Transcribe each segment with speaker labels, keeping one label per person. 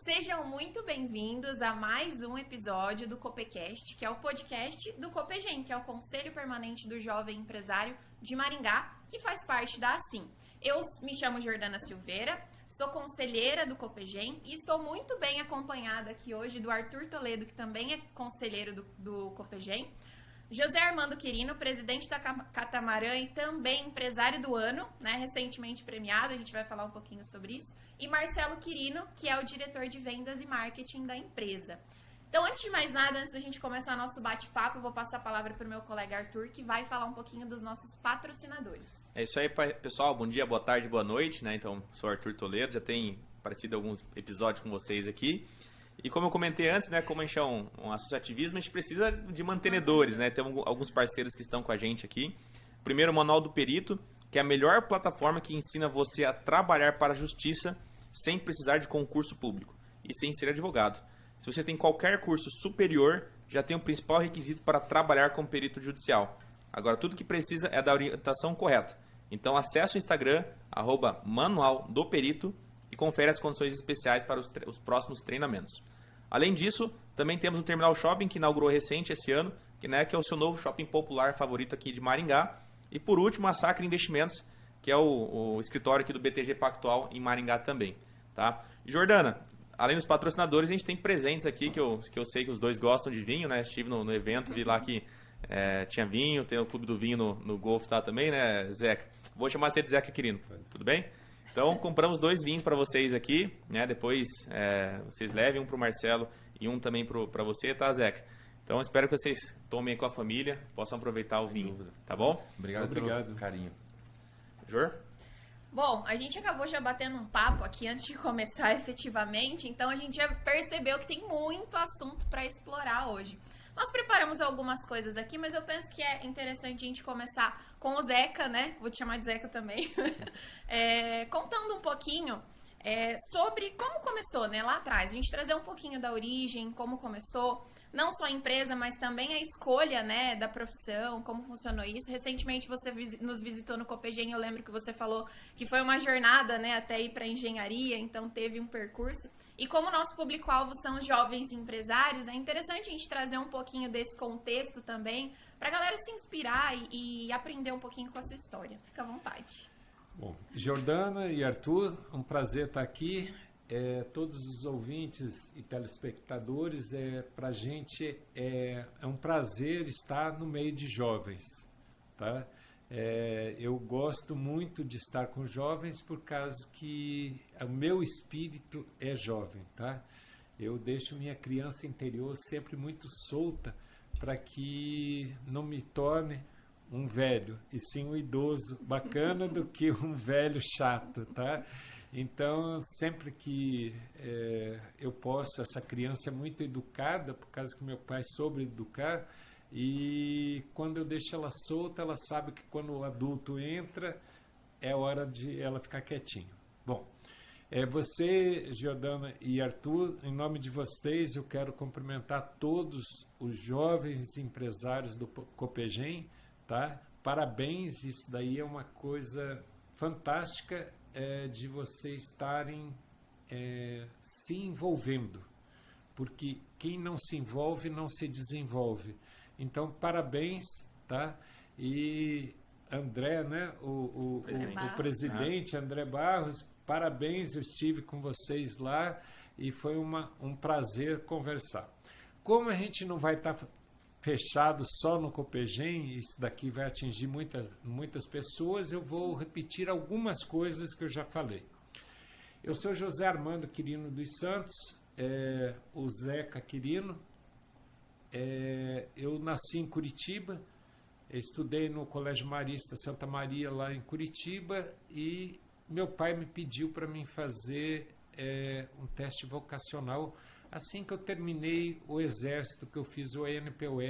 Speaker 1: Sejam muito bem-vindos a mais um episódio do Copecast, que é o podcast do Copegem, que é o Conselho Permanente do Jovem Empresário de Maringá, que faz parte da Assim. Eu me chamo Jordana Silveira, sou conselheira do Copegem e estou muito bem acompanhada aqui hoje do Arthur Toledo, que também é conselheiro do Copegem, José Armando Quirino, presidente da Catamarã e também empresário do ano, né, recentemente premiado, a gente vai falar um pouquinho sobre isso, e Marcelo Quirino, que é o diretor de vendas e marketing da empresa. Então, antes de mais nada, antes da gente começar nosso bate-papo, eu vou passar a palavra para o meu colega Arthur, que vai falar um pouquinho dos nossos patrocinadores.
Speaker 2: É isso aí, pessoal. Bom dia, boa tarde, boa noite, né? Então, sou Arthur Toledo, já tem aparecido alguns episódios com vocês aqui. E como eu comentei antes, né, como a gente é um associativismo, a gente precisa de mantenedores, né? Temos alguns parceiros que estão com a gente aqui. Primeiro, o Manual do Perito, que é a melhor plataforma que ensina você a trabalhar para a justiça sem precisar de concurso público e sem ser advogado. Se você tem qualquer curso superior, já tem o principal requisito para trabalhar como perito judicial. Agora, tudo que precisa é da orientação correta. Então, acesse o Instagram, @manualdoperito, e confere as condições especiais para os próximos treinamentos. Além disso, também temos o Terminal Shopping, que inaugurou recente esse ano, que é o seu novo shopping popular favorito aqui de Maringá. E por último, a Sacra Investimentos, que é o escritório aqui do BTG Pactual em Maringá também. Tá? Jordana, além dos patrocinadores, a gente tem presentes aqui, que eu sei que os dois gostam de vinho, né? Estive no evento, vi lá que tinha vinho, tem o Clube do Vinho no Golf, tá, também, né, Zeca? Vou chamar você de Zeca Quirino, tudo bem? Então, compramos 2 vinhos para vocês aqui, né? Depois vocês levem um para o Marcelo e um também para você, tá, Zeca? Então, espero que vocês tomem com a família, possam aproveitar o vinho, tá bom?
Speaker 3: Obrigado pelo carinho.
Speaker 2: Jor?
Speaker 1: Bom, a gente acabou já batendo um papo aqui antes de começar efetivamente, então a gente já percebeu que tem muito assunto para explorar hoje. Nós preparamos algumas coisas aqui, mas eu penso que é interessante a gente começar com o Zeca, né? Vou te chamar de Zeca também. Contando um pouquinho sobre como começou, né, lá atrás. A gente trazer um pouquinho da origem, como começou, não só a empresa, mas também a escolha, né, da profissão, como funcionou isso. Recentemente você nos visitou no Copegem, eu lembro que você falou que foi uma jornada, né, até ir para engenharia, então teve um percurso. E como o nosso público-alvo são os jovens empresários, é interessante a gente trazer um pouquinho desse contexto também, para a galera se inspirar e aprender um pouquinho com a sua história. Fica à vontade.
Speaker 3: Bom, Jordana e Arthur, um prazer estar aqui. Todos os ouvintes e telespectadores, para a gente é um prazer estar no meio de jovens, tá? Eu gosto muito de estar com jovens por causa que o meu espírito é jovem, tá? Eu deixo minha criança interior sempre muito solta para que não me torne um velho, e sim um idoso bacana do que um velho chato, tá? Então, sempre que eu posso, essa criança é muito educada, por causa que meu pai soube educar, e quando eu deixo ela solta, ela sabe que quando o adulto entra, é hora de ela ficar quietinha. Bom, você, Jordana e Arthur, em nome de vocês, eu quero cumprimentar todos os jovens empresários do Copegem, tá? Parabéns, isso daí é uma coisa fantástica, de vocês estarem se envolvendo, porque quem não se envolve não se desenvolve. Então, parabéns, tá? E André, né? O presidente André Barros, parabéns, eu estive com vocês lá e foi um prazer conversar. Como a gente não vai estar fechado só no Copegem, isso daqui vai atingir muitas pessoas, eu vou repetir algumas coisas que eu já falei. Eu sou José Armando Quirino dos Santos, o Zeca Quirino. Eu nasci em Curitiba, estudei no Colégio Marista Santa Maria, lá em Curitiba, e meu pai me pediu para mim fazer um teste vocacional assim que eu terminei o Exército, que eu fiz o ENPOR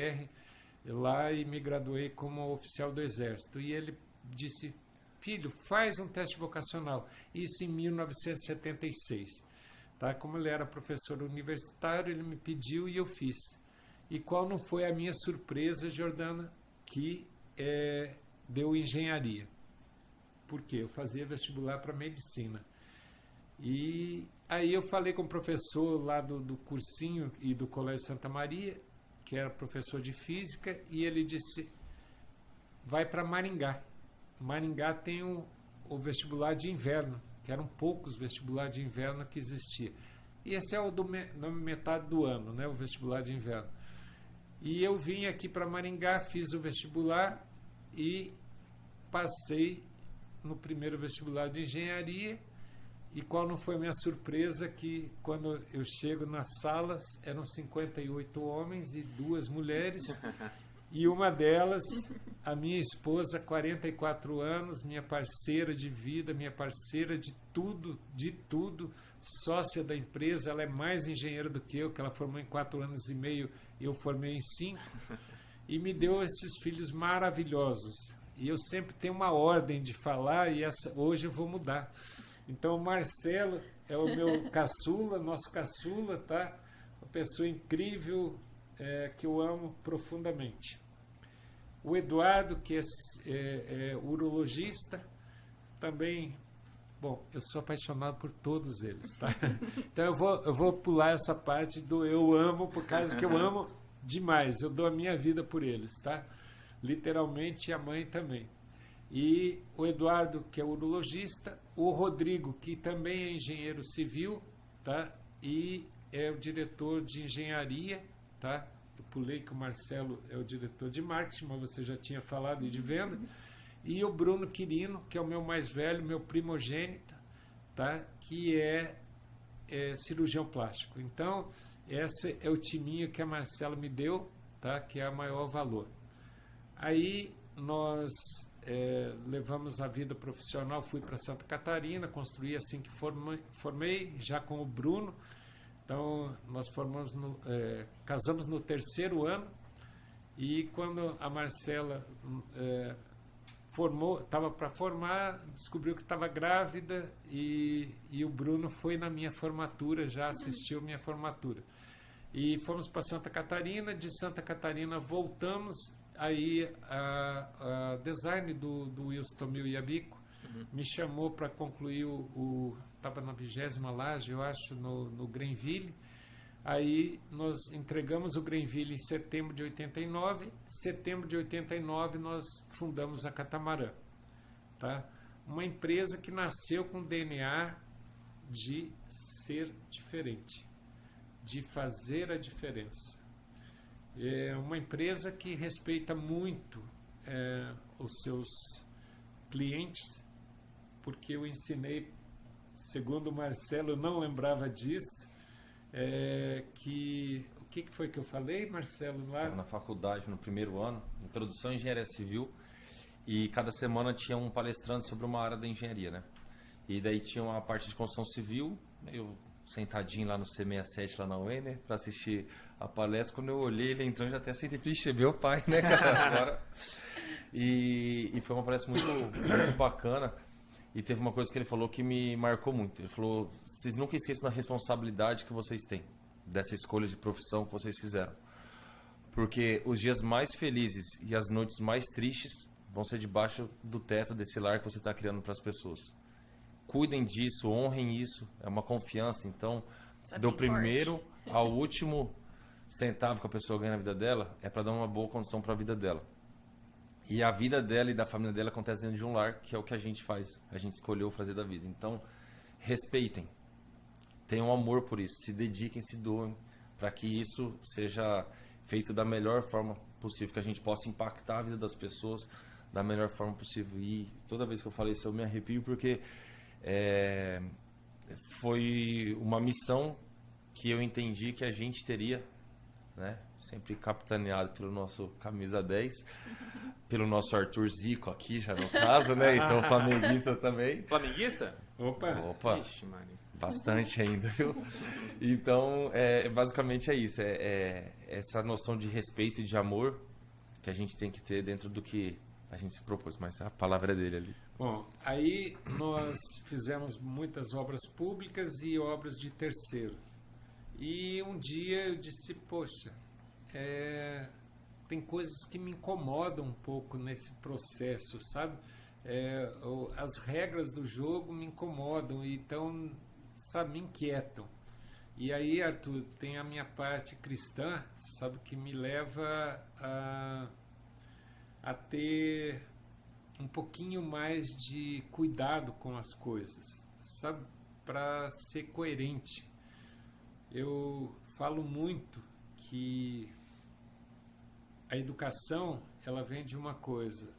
Speaker 3: lá e me graduei como oficial do Exército. E ele disse, filho, faz um teste vocacional. Isso em 1976. Tá? Como ele era professor universitário, ele me pediu e eu fiz. E qual não foi a minha surpresa, Jordana, que deu engenharia. Por quê? Eu fazia vestibular para medicina. E aí eu falei com o professor lá do cursinho e do Colégio Santa Maria, que era professor de física, e ele disse, vai para Maringá. Maringá tem o vestibular de inverno, que eram poucos vestibulares de inverno que existia. E esse é o na metade do ano, né, o vestibular de inverno. E eu vim aqui para Maringá, fiz o vestibular e passei no primeiro vestibular de engenharia. E qual não foi a minha surpresa que quando eu chego nas salas eram 58 homens e 2 mulheres. E uma delas, a minha esposa, 44 anos, minha parceira de vida, minha parceira de tudo, sócia da empresa. Ela é mais engenheira do que eu, que ela formou em 4 anos e meio, eu formei em 5. E me deu esses filhos maravilhosos. E eu sempre tenho uma ordem de falar e hoje eu vou mudar. Então, o Marcelo é o meu caçula, nosso caçula, tá? Uma pessoa incrível, que eu amo profundamente. O Eduardo, que é urologista, também. Bom, eu sou apaixonado por todos eles, tá? Então, eu vou pular essa parte do eu amo, por causa que eu amo demais. Eu dou a minha vida por eles, tá? Literalmente, e a mãe também. E o Eduardo, que é urologista, o Rodrigo, que também é engenheiro civil, tá? E é o diretor de engenharia, tá? Eu pulei que o Marcelo é o diretor de marketing, mas você já tinha falado, e de venda. E o Bruno Quirino, que é o meu mais velho, meu primogênito, tá? Que é cirurgião plástico. Então, esse é o timinho que a Marcela me deu, tá? Que é o maior valor. Aí nós levamos a vida profissional, fui para Santa Catarina, construí assim que formei, já com o Bruno. Então, nós casamos no 3º ano, e quando a Marcela estava para formar, descobriu que estava grávida, e o Bruno foi na minha formatura, já assistiu minha formatura. E fomos para Santa Catarina, de Santa Catarina voltamos. Aí a design do Wilson Tomil Iabico me chamou para concluir estava na 20ª laje, eu acho, no Greenville. Aí nós entregamos o Greenville em setembro de 89. Setembro de 89 nós fundamos a Catamarã, tá? Uma empresa que nasceu com DNA de ser diferente, de fazer a diferença. É uma empresa que respeita muito os seus clientes, porque eu ensinei, segundo o Marcelo, eu não lembrava disso, o que foi que eu falei, Marcelo? Lá?
Speaker 4: Estava na faculdade, no 1º ano, Introdução à Engenharia Civil, e cada semana tinha um palestrante sobre uma área da engenharia, né? E daí tinha uma parte de construção civil, eu sentadinho lá no C67, lá na UENER, para assistir a palestra. Quando eu olhei, ele entrando, já até sentei, vixe, meu pai, né, cara? Agora. E foi uma palestra muito bacana. E teve uma coisa que ele falou que me marcou muito. Ele falou, vocês nunca esqueçam da responsabilidade que vocês têm, dessa escolha de profissão que vocês fizeram. Porque os dias mais felizes e as noites mais tristes vão ser debaixo do teto desse lar que você está criando para as pessoas. Cuidem disso, honrem isso, é uma confiança. Então, do primeiro ao último centavo que a pessoa ganha na vida dela, é para dar uma boa condição para a vida dela. E a vida dela e da família dela acontece dentro de um lar, que é o que a gente faz, a gente escolheu fazer da vida. Então, respeitem, tenham amor por isso, se dediquem, se doem, para que isso seja feito da melhor forma possível, que a gente possa impactar a vida das pessoas da melhor forma possível. E toda vez que eu falo isso, eu me arrepio, porque foi uma missão que eu entendi que a gente teria, né? Sempre capitaneado pelo nosso camisa 10, pelo nosso Arthur Zico aqui, já no caso, né? Então, flamenguista também.
Speaker 2: Flamenguista?
Speaker 4: Opa!
Speaker 2: Ixi, Maria.
Speaker 4: Bastante ainda, viu? Então, basicamente é isso. Essa noção de respeito e de amor que a gente tem que ter dentro do que a gente se propôs. Mas a palavra é dele ali.
Speaker 3: Bom, aí nós fizemos muitas obras públicas e obras de terceiro. E um dia eu disse, poxa, tem coisas que me incomodam um pouco nesse processo, sabe? As regras do jogo me incomodam, então sabe, me inquietam. E aí, Arthur, tem a minha parte cristã, sabe, que me leva a ter um pouquinho mais de cuidado com as coisas, sabe, para ser coerente. Eu falo muito que a educação, ela vem de uma coisa,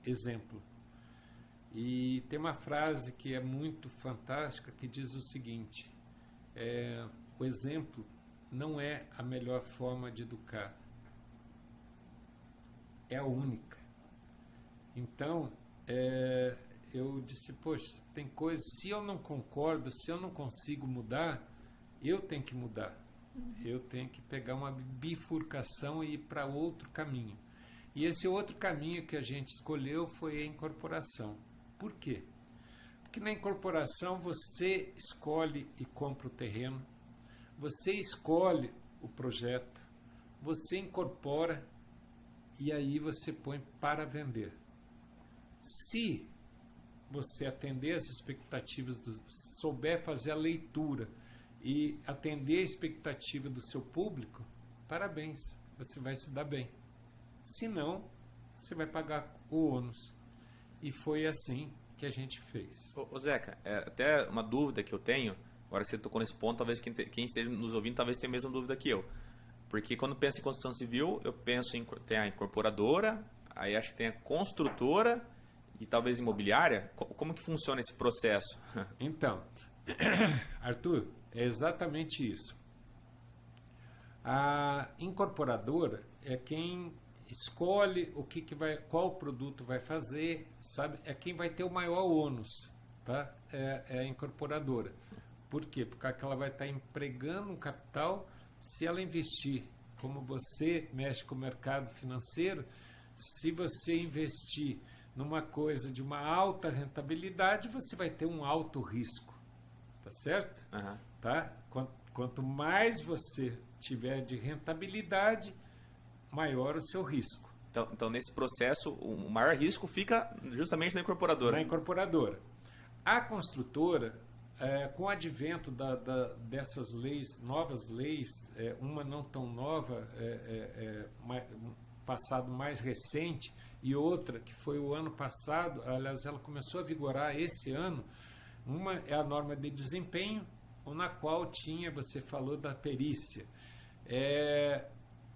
Speaker 3: exemplo. E tem uma frase que é muito fantástica que diz o seguinte: o exemplo não é a melhor forma de educar, é a única. Então, eu disse, poxa, tem coisas, se eu não concordo, se eu não consigo mudar, eu tenho que mudar. Eu tenho que pegar uma bifurcação e ir para outro caminho. E esse outro caminho que a gente escolheu foi a incorporação. Por quê? Porque na incorporação você escolhe e compra o terreno, você escolhe o projeto, você incorpora e aí você põe para vender. Se você atender as expectativas, souber fazer a leitura e atender a expectativa do seu público, parabéns, você vai se dar bem. Se não, você vai pagar o ônus. E foi assim que a gente fez.
Speaker 2: Ô Zeca, até uma dúvida que eu tenho, agora que você tocou nesse ponto, talvez quem esteja nos ouvindo talvez tenha a mesma dúvida que eu. Porque quando penso em construção civil, eu penso em tem a incorporadora, aí acho que tem a construtora e talvez imobiliária. Como que funciona esse processo?
Speaker 3: Então, Arthur, é exatamente isso. A incorporadora é quem escolhe o que vai, qual produto vai fazer, sabe? É quem vai ter o maior ônus, tá? É a incorporadora. Por quê? Porque ela vai estar empregando um capital. Se ela investir, como você mexe com o mercado financeiro, se você investir numa coisa de uma alta rentabilidade, você vai ter um alto risco, tá certo?
Speaker 2: Uhum.
Speaker 3: Tá? Quanto mais você tiver de rentabilidade, maior o seu risco.
Speaker 2: Então, nesse processo, o maior risco fica justamente na incorporadora.
Speaker 3: Na incorporadora. A construtora, com o advento dessas leis, novas leis, uma não tão nova, passado mais recente, e outra que foi o ano passado, aliás, ela começou a vigorar esse ano. Uma é a norma de desempenho, na qual você falou da perícia.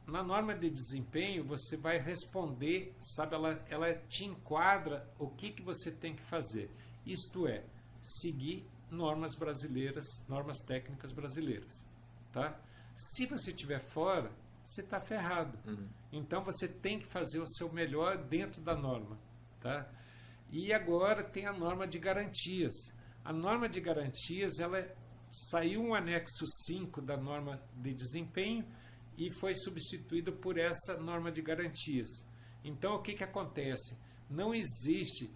Speaker 3: Na norma de desempenho, você vai responder, sabe, ela te enquadra o que você tem que fazer. Isto é, seguir normas brasileiras, normas técnicas brasileiras, tá? Se você estiver fora, você está ferrado. Uhum. Então, você tem que fazer o seu melhor dentro da norma, tá? E agora tem a norma de garantias. A norma de garantias, saiu um anexo 5 da norma de desempenho e foi substituído por essa norma de garantias. Então, o que acontece? Não existe,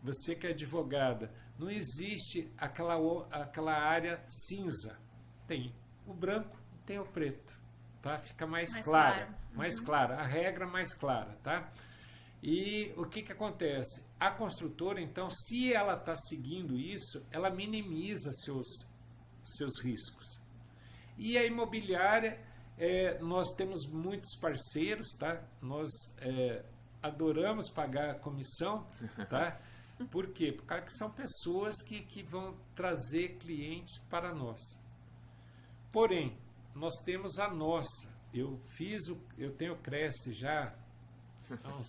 Speaker 3: você que é advogada, não existe aquela área cinza. Tem o branco, tem o preto, tá? Fica mais clara, mais clara, a regra mais clara, tá? E o que acontece? A construtora, então, se ela está seguindo isso, ela minimiza seus riscos. E a imobiliária, nós temos muitos parceiros, tá? Nós adoramos pagar a comissão, tá? Por quê? Porque são pessoas que vão trazer clientes para nós. Porém, nós temos a nossa. Eu tenho Cresce já há uns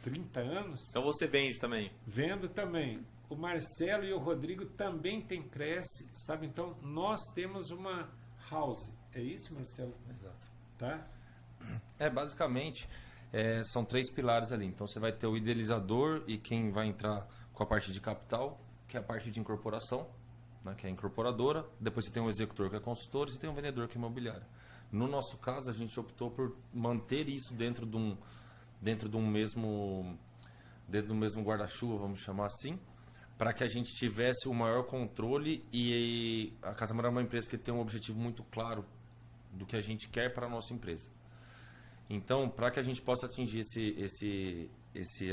Speaker 3: 30 anos.
Speaker 2: Então você vende também?
Speaker 3: Vendo também. O Marcelo e o Rodrigo também têm Cresce, sabe? Então, nós temos uma house. É isso, Marcelo?
Speaker 4: Exato.
Speaker 3: Tá?
Speaker 4: Basicamente, são 3 pilares ali. Então, você vai ter o idealizador e quem vai entrar com a parte de capital, que é a parte de incorporação, né, que é a incorporadora. Depois você tem um executor, que é consultor, e você tem um vendedor, que é imobiliário. No nosso caso, a gente optou por manter isso dentro do mesmo guarda-chuva, vamos chamar assim, para que a gente tivesse o maior controle. E a Casa Maior é uma empresa que tem um objetivo muito claro do que a gente quer para a nossa empresa. Então, para que a gente possa atingir esse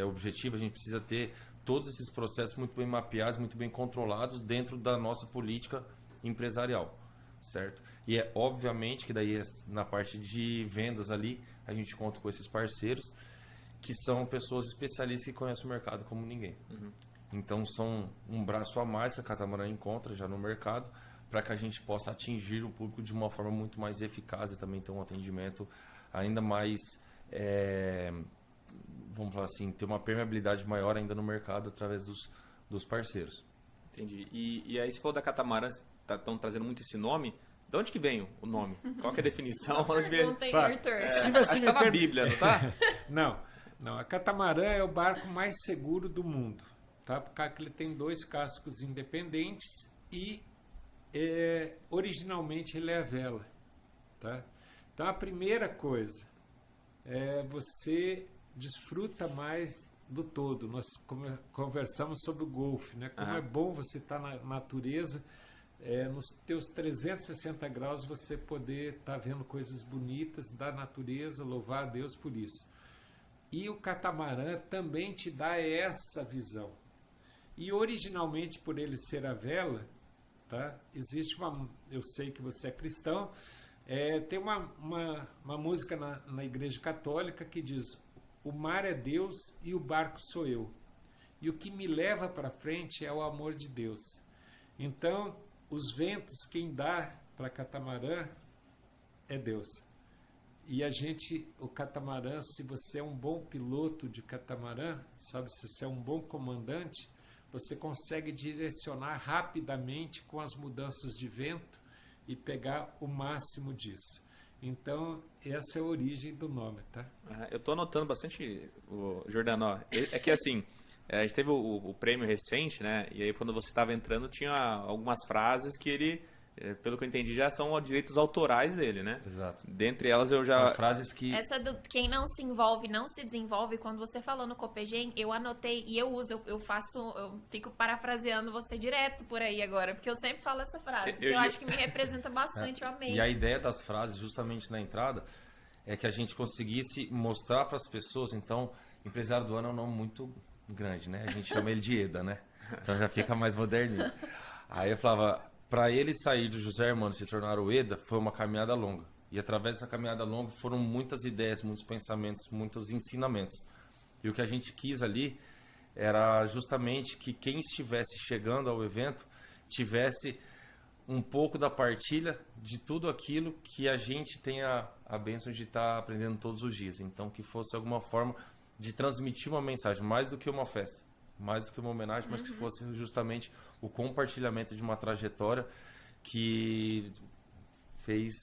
Speaker 4: objetivo, a gente precisa ter todos esses processos muito bem mapeados, muito bem controlados dentro da nossa política empresarial, certo? E é obviamente que daí na parte de vendas ali, a gente conta com esses parceiros, que são pessoas especialistas que conhecem o mercado como ninguém. Então são um braço a mais que a Catamaran encontra já no mercado, para que a gente possa atingir o público de uma forma muito mais eficaz e também ter um atendimento ainda mais, vamos falar assim, ter uma permeabilidade maior ainda no mercado através dos parceiros.
Speaker 2: Entendi. E aí, se for da Catamaran, estão trazendo muito esse nome. De onde que vem o nome? Qual que é a definição? Onde vem?
Speaker 1: Pergunta aí, Arthur.
Speaker 3: Se
Speaker 2: Acho
Speaker 3: você
Speaker 2: que
Speaker 3: me
Speaker 2: tá na Bíblia, não tá?
Speaker 3: Não, a Catamarã é o barco mais seguro do mundo, tá? Porque ele tem 2 cascos independentes e originalmente ele é a vela, tá? Então a primeira coisa é você desfruta mais do todo. Nós conversamos sobre o golfe, né? Como é bom você estar na natureza, nos teus 360 graus você poder estar vendo coisas bonitas da natureza, louvar a Deus por isso. E o catamarã também te dá essa visão. E originalmente, por ele ser a vela, tá? Existe eu sei que você é cristão, tem uma música na Igreja Católica que diz: o mar é Deus e o barco sou eu. E o que me leva para frente é o amor de Deus. Então, os ventos, quem dá para catamarã é Deus. E o catamarã, se você é um bom piloto de catamarã, sabe, se você é um bom comandante, você consegue direcionar rapidamente com as mudanças de vento e pegar o máximo disso. Então, essa é a origem do nome, tá?
Speaker 2: Eu estou anotando bastante, Jordano. Ó, é que assim, a gente teve o prêmio recente, né? E aí quando você estava entrando tinha algumas frases que ele, pelo que eu entendi, já são direitos autorais dele, né?
Speaker 4: Exato.
Speaker 2: Dentre elas eu já...
Speaker 4: São frases que...
Speaker 1: Essa do quem não se envolve, não se desenvolve, quando você falou no Copegem, eu anotei e eu uso, eu fico parafraseando você direto por aí agora, porque eu sempre falo essa frase, que eu acho que me representa bastante, eu amei.
Speaker 4: E a ideia das frases, justamente na entrada, é que a gente conseguisse mostrar para as pessoas, então, empresário do ano é um nome muito grande, né? A gente chama ele de EDA, né? Então já fica mais moderninho. Aí eu falava, para ele sair do José Hermano e se tornar o EDA, foi uma caminhada longa. E através dessa caminhada longa foram muitas ideias, muitos pensamentos, muitos ensinamentos. E o que a gente quis ali era justamente que quem estivesse chegando ao evento tivesse um pouco da partilha de tudo aquilo que a gente tem a bênção de estar aprendendo todos os dias. Então, que fosse alguma forma de transmitir uma mensagem, mais do que uma festa, mais do que uma homenagem, mas que fosse justamente o compartilhamento de uma trajetória que fez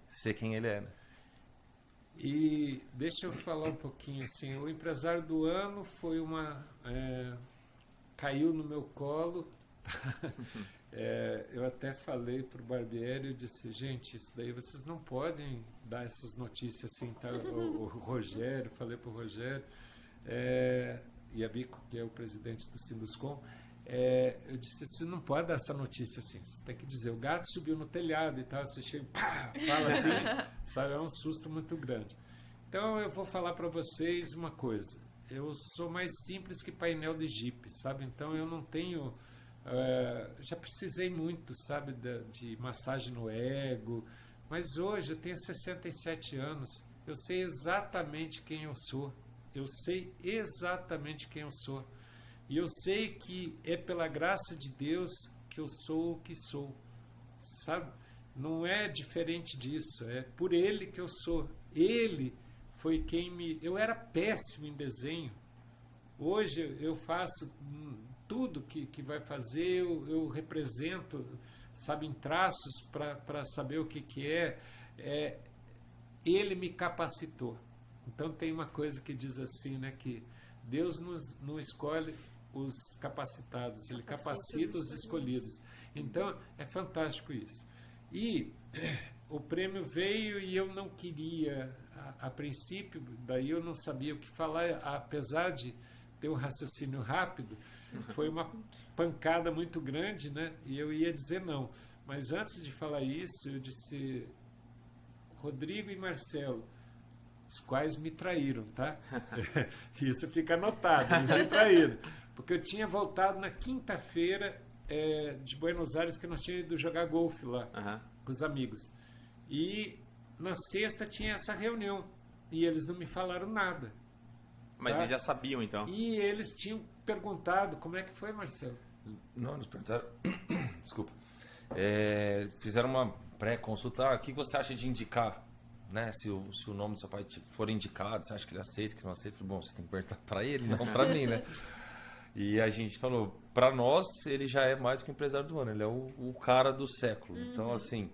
Speaker 4: ser quem ele é, né?
Speaker 3: E deixa eu falar um pouquinho assim, o empresário do ano foi caiu no meu colo. Eu até falei para o Barbieri, eu disse, gente, isso daí vocês não podem dar essas notícias assim, tá? O Rogério, falei para o Rogério, e a Bico, que é o presidente do Sinduscom, eu disse, você não pode dar essa notícia assim, você tem que dizer, o gato subiu no telhado e tal, você chega, pá, fala assim, sabe, é um susto muito grande. Então eu vou falar para vocês uma coisa, eu sou mais simples que painel de Jeep, sabe, então eu não tenho... já precisei muito, sabe, de massagem no ego, mas hoje eu tenho 67 anos, eu sei exatamente quem eu sou, e eu sei que é pela graça de Deus que eu sou o que sou, sabe, não é diferente disso, é por Ele que eu sou, Ele foi quem eu era péssimo em desenho, hoje eu faço tudo que vai fazer, eu represento, sabe, em traços para saber o que é. Ele me capacitou. Então tem uma coisa que diz assim, né, que Deus não escolhe os capacitados, Ele capacita os escolhidos. Então é fantástico isso. E o prêmio veio e eu não queria, a princípio, daí eu não sabia o que falar, apesar de ter um raciocínio rápido, foi uma pancada muito grande, né? E eu ia dizer não. Mas antes de falar isso, eu disse, Rodrigo e Marcelo, os quais me traíram, tá? Isso fica anotado, eles me traíram. Porque eu tinha voltado na quinta-feira de Buenos Aires, que nós tínhamos ido jogar golfe lá com os amigos. E na sexta tinha essa reunião. E eles não me falaram nada.
Speaker 2: Mas eles já sabiam, então.
Speaker 3: E eles tinham perguntado, como é que foi, Marcelo?
Speaker 4: Não, eles perguntaram. Desculpa. Fizeram uma pré-consulta. O que você acha de indicar? Né? Se o nome do seu pai for indicado, você acha que ele aceita, que não aceita? Bom, você tem que perguntar para ele, não para mim, né? E a gente falou, para nós, ele já é mais do que o empresário do ano. Ele é o cara do século. Então, assim,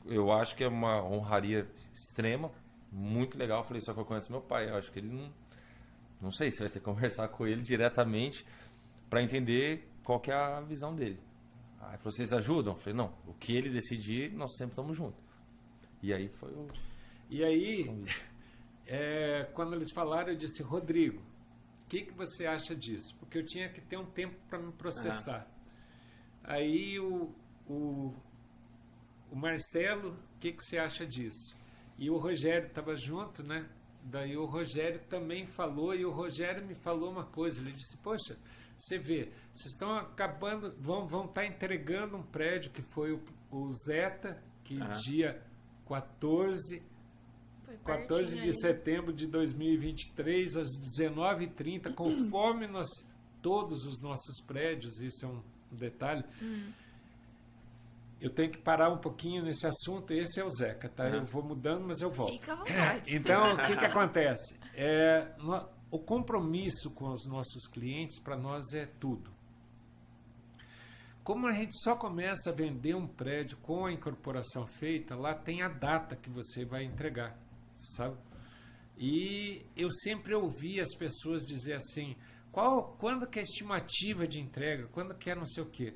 Speaker 4: eu acho que é uma honraria extrema, muito legal. Eu falei, só que eu conheço meu pai. Eu acho que ele não sei se vai ter que conversar com ele diretamente para entender qual que é a visão dele. Aí vocês ajudam? Eu falei, não, o que ele decidir, nós sempre estamos juntos. E aí foi o...
Speaker 3: E aí, quando eles falaram, eu disse, Rodrigo, o que você acha disso? Porque eu tinha que ter um tempo para me processar. Aí o Marcelo, o que você acha disso? E o Rogério estava junto, né? Daí o Rogério também falou, e o Rogério me falou uma coisa, ele disse, poxa, você vê, vocês estão acabando, vão estar entregando um prédio que foi o Zeta, que dia 14 de setembro de 2023, às 19h30, conforme todos os nossos prédios, isso é um detalhe. Eu tenho que parar um pouquinho nesse assunto, esse é o Zeca, tá? Eu vou mudando, mas eu volto.
Speaker 1: Fica à vontade.
Speaker 3: Então, o que acontece? O compromisso com os nossos clientes, para nós, é tudo. Como a gente só começa a vender um prédio com a incorporação feita, lá tem a data que você vai entregar, sabe? E eu sempre ouvi as pessoas dizer assim, quando que é a estimativa de entrega, quando que é não sei o quê.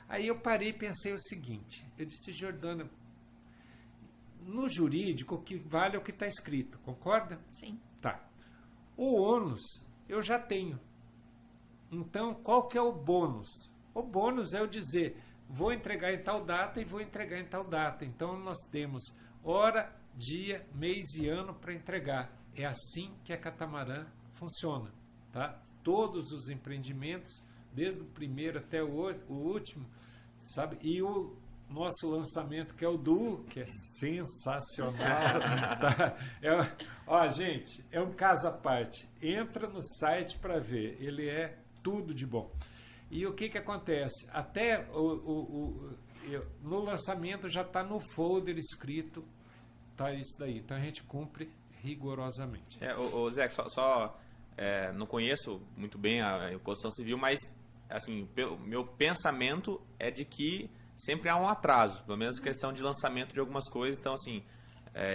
Speaker 3: Aí eu parei e pensei o seguinte, eu disse, Jordana, no jurídico o que vale é o que está escrito, concorda?
Speaker 1: Sim.
Speaker 3: Tá. O ônus eu já tenho. Então, qual que é o bônus? O bônus é eu dizer, vou entregar em tal data e vou entregar em tal data. Então, nós temos hora, dia, mês e ano para entregar. É assim que a Catamarã funciona. Tá? Todos os empreendimentos, desde o primeiro até o último, sabe? E o nosso lançamento, que é o Duo, que é sensacional. Tá? Gente, é um caso à parte. Entra no site para ver. Ele é tudo de bom. E o que acontece? Até no lançamento já está no folder escrito, tá isso daí. Então a gente cumpre rigorosamente.
Speaker 2: Zé, não conheço muito bem a construção civil, mas assim, meu pensamento é de que sempre há um atraso, pelo menos questão de lançamento de algumas coisas. Então, assim,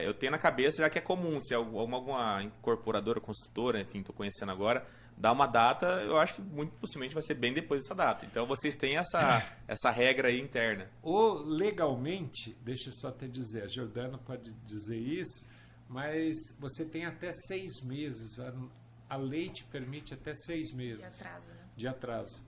Speaker 2: eu tenho na cabeça já que é comum, se alguma incorporadora, construtora, enfim, estou conhecendo agora, dá uma data, eu acho que muito possivelmente vai ser bem depois dessa data. Então, vocês têm essa regra aí interna.
Speaker 3: Legalmente, deixa eu só te dizer, a Jordana pode dizer isso, mas você tem até 6 meses, a lei te permite até 6 meses
Speaker 1: De atraso, né?
Speaker 3: de atraso.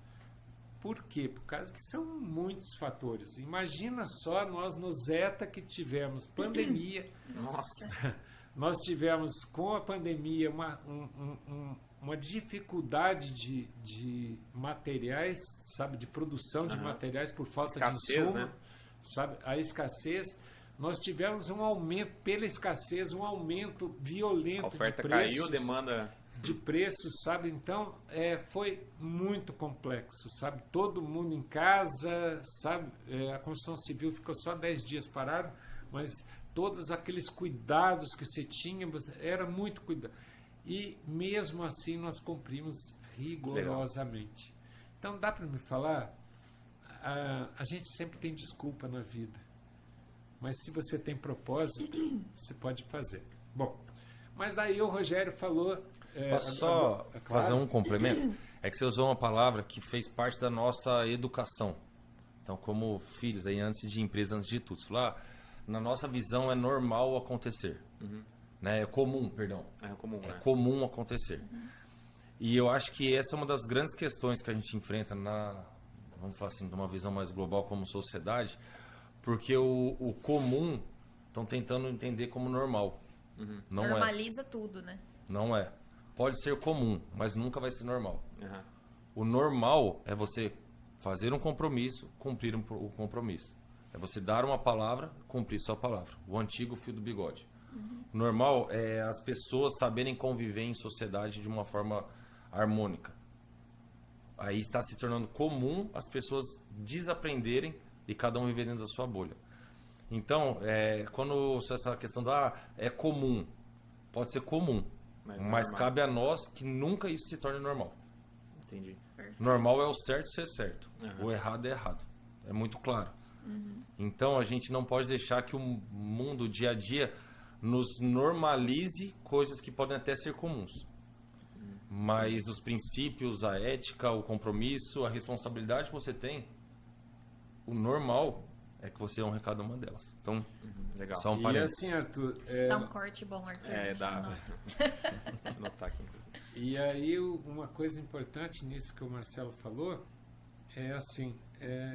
Speaker 3: Por quê? Por causa que são muitos fatores. Imagina só nós no Zeta que tivemos pandemia.
Speaker 2: Nossa!
Speaker 3: Nós tivemos com a pandemia uma dificuldade de materiais, sabe, de produção de materiais por falta de insumo,
Speaker 2: né?
Speaker 3: Sabe, a escassez. Nós tivemos um aumento, pela escassez, um aumento violento
Speaker 2: a oferta
Speaker 3: de preços.
Speaker 2: caiu, demanda...
Speaker 3: De preços, sabe? Então, foi muito complexo, sabe? Todo mundo em casa, sabe? A construção civil ficou só 10 dias parado, mas todos aqueles cuidados que você tinha, era muito cuidado. E, mesmo assim, nós cumprimos rigorosamente. Então, dá para me falar? A gente sempre tem desculpa na vida, mas se você tem propósito, você pode fazer. Bom, mas daí o Rogério falou...
Speaker 4: Posso só fazer um complemento? É que você usou uma palavra que fez parte da nossa educação. Então, como filhos, aí, antes de empresa, antes de tudo. Você falou, na nossa visão é normal acontecer. Né? É comum, perdão.
Speaker 2: É
Speaker 4: comum acontecer. E eu acho que essa é uma das grandes questões que a gente enfrenta vamos falar assim, de uma visão mais global como sociedade, porque o comum estão tentando entender como normal. Não
Speaker 1: Normaliza tudo, né?
Speaker 4: Não é. pode ser comum, mas nunca vai ser normal.
Speaker 2: Aham.
Speaker 4: O normal é você fazer um compromisso, cumprir o compromisso. É você dar uma palavra, cumprir sua palavra. O antigo fio do bigode. O normal é as pessoas saberem conviver em sociedade de uma forma harmônica. Aí está se tornando comum as pessoas desaprenderem e cada um viver dentro da sua bolha. Então, quando essa questão é comum, pode ser comum, mas
Speaker 2: normal.
Speaker 4: cabe a nós que nunca isso se torne normal.
Speaker 2: Entendi.
Speaker 4: Normal é o certo ser certo,
Speaker 2: Uhum.
Speaker 4: o errado é errado. É muito claro. Então, a gente não pode deixar que o mundo, o dia a dia, nos normalize coisas que podem até ser comuns. Mas os princípios, a ética, o compromisso, a responsabilidade que você tem, o normal é que você honre cada uma delas. Então,
Speaker 2: Legal.
Speaker 4: só um
Speaker 3: E
Speaker 4: parênteses.
Speaker 3: assim, Arthur,
Speaker 1: Dá um corte bom, Arthur.
Speaker 2: Dá.
Speaker 1: Não.
Speaker 2: Vou anotar aqui, inclusive.
Speaker 3: e aí uma coisa importante nisso que o Marcelo falou é assim,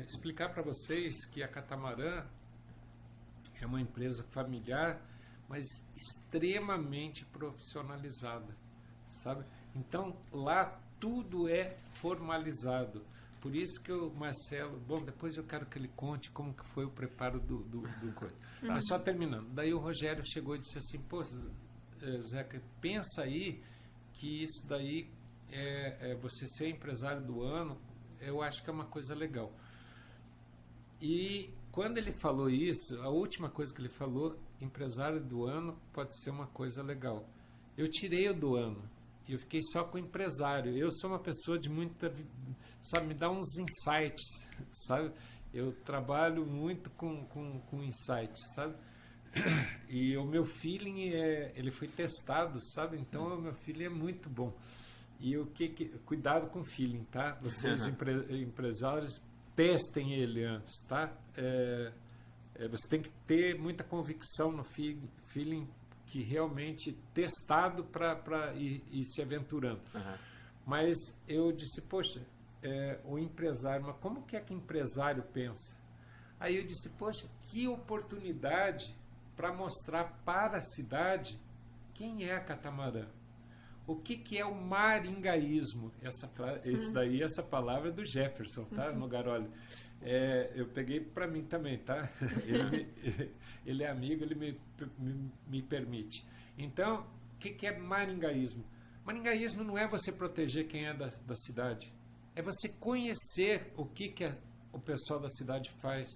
Speaker 3: explicar para vocês que a Catamarã é uma empresa familiar, mas extremamente profissionalizada, sabe? Então, lá tudo é formalizado. Por isso que o Marcelo... Bom, depois eu quero que ele conte como que foi o preparo do coisa. Mas só terminando. Daí o Rogério chegou e disse assim, pô, Zeca, pensa aí que isso daí, você ser empresário do ano, eu acho que é uma coisa legal. E quando ele falou isso, a última coisa que ele falou, empresário do ano pode ser uma coisa legal. Eu tirei o do ano. Eu fiquei só com empresário. Eu sou uma pessoa de muita... Sabe, me dá uns insights, sabe? Eu trabalho muito com insights, sabe? E o meu feeling, ele foi testado, sabe? Então, o meu feeling é muito bom. E cuidado com o feeling, tá? Vocês, empresários, testem ele antes, tá? Você tem que ter muita convicção no feeling, que realmente testado para ir se aventurando.
Speaker 2: Uhum.
Speaker 3: Mas eu disse, poxa, o empresário, mas como que empresário pensa? Aí eu disse, poxa, que oportunidade para mostrar para a cidade quem é a Catamarã. O que é o maringaísmo? Essa palavra é do Jefferson, tá? No Garoli. Eu peguei para mim também, tá? Ele é amigo, ele me permite. Então, o que é maringaísmo? Maringaísmo não é você proteger quem é da cidade. É você conhecer o que o pessoal da cidade faz.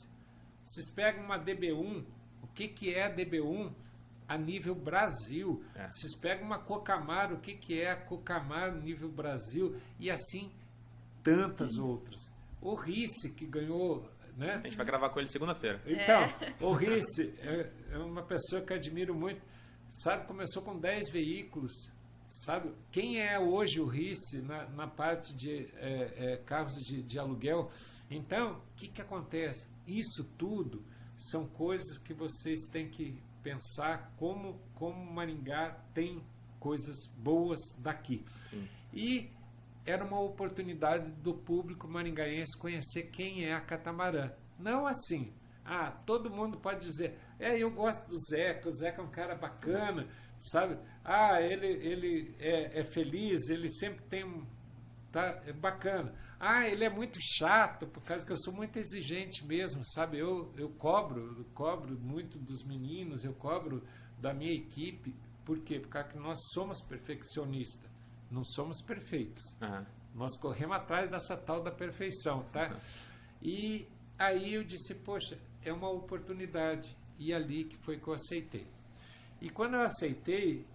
Speaker 3: Vocês pegam uma DB1, o que é a DB1 a nível Brasil? Vocês pegam uma Cocamar, o que é a Cocamar a nível Brasil? E assim, tantas outras. O Rice, que ganhou... Né?
Speaker 2: A gente vai gravar com ele segunda-feira.
Speaker 3: Então, o Rice é uma pessoa que eu admiro muito. Sabe, começou com 10 veículos. Sabe, quem é hoje o Rice na parte de carros de aluguel? Então, o que acontece? Isso tudo são coisas que vocês têm que pensar como Maringá tem coisas boas daqui.
Speaker 2: Sim.
Speaker 3: E era uma oportunidade do público maringaense conhecer quem é a Catamarã. Não assim, todo mundo pode dizer, eu gosto do Zeca, o Zeca é um cara bacana, sabe? Ele é feliz, ele sempre tem é bacana. Ele é muito chato, por causa que eu sou muito exigente mesmo, sabe? Eu cobro muito dos meninos, eu cobro da minha equipe. Por quê? Por causa que nós somos perfeccionistas, não somos perfeitos.
Speaker 2: Uhum.
Speaker 3: Nós corremos atrás dessa tal da perfeição, tá? E aí eu disse, poxa, é uma oportunidade. E ali que foi que eu aceitei. E quando eu aceitei,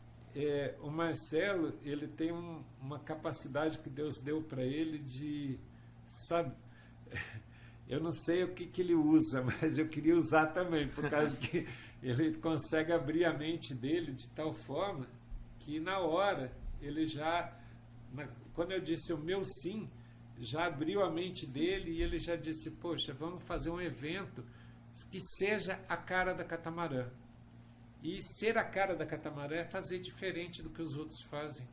Speaker 3: o Marcelo, ele tem uma capacidade que Deus deu para ele de, sabe, eu não sei o que ele usa, mas eu queria usar também, por causa que ele consegue abrir a mente dele de tal forma que na hora ele já, quando eu disse o meu sim, já abriu a mente dele e ele já disse, poxa, vamos fazer um evento que seja a cara da Catamarã. E ser a cara da Catamarã é fazer diferente do que os outros fazem,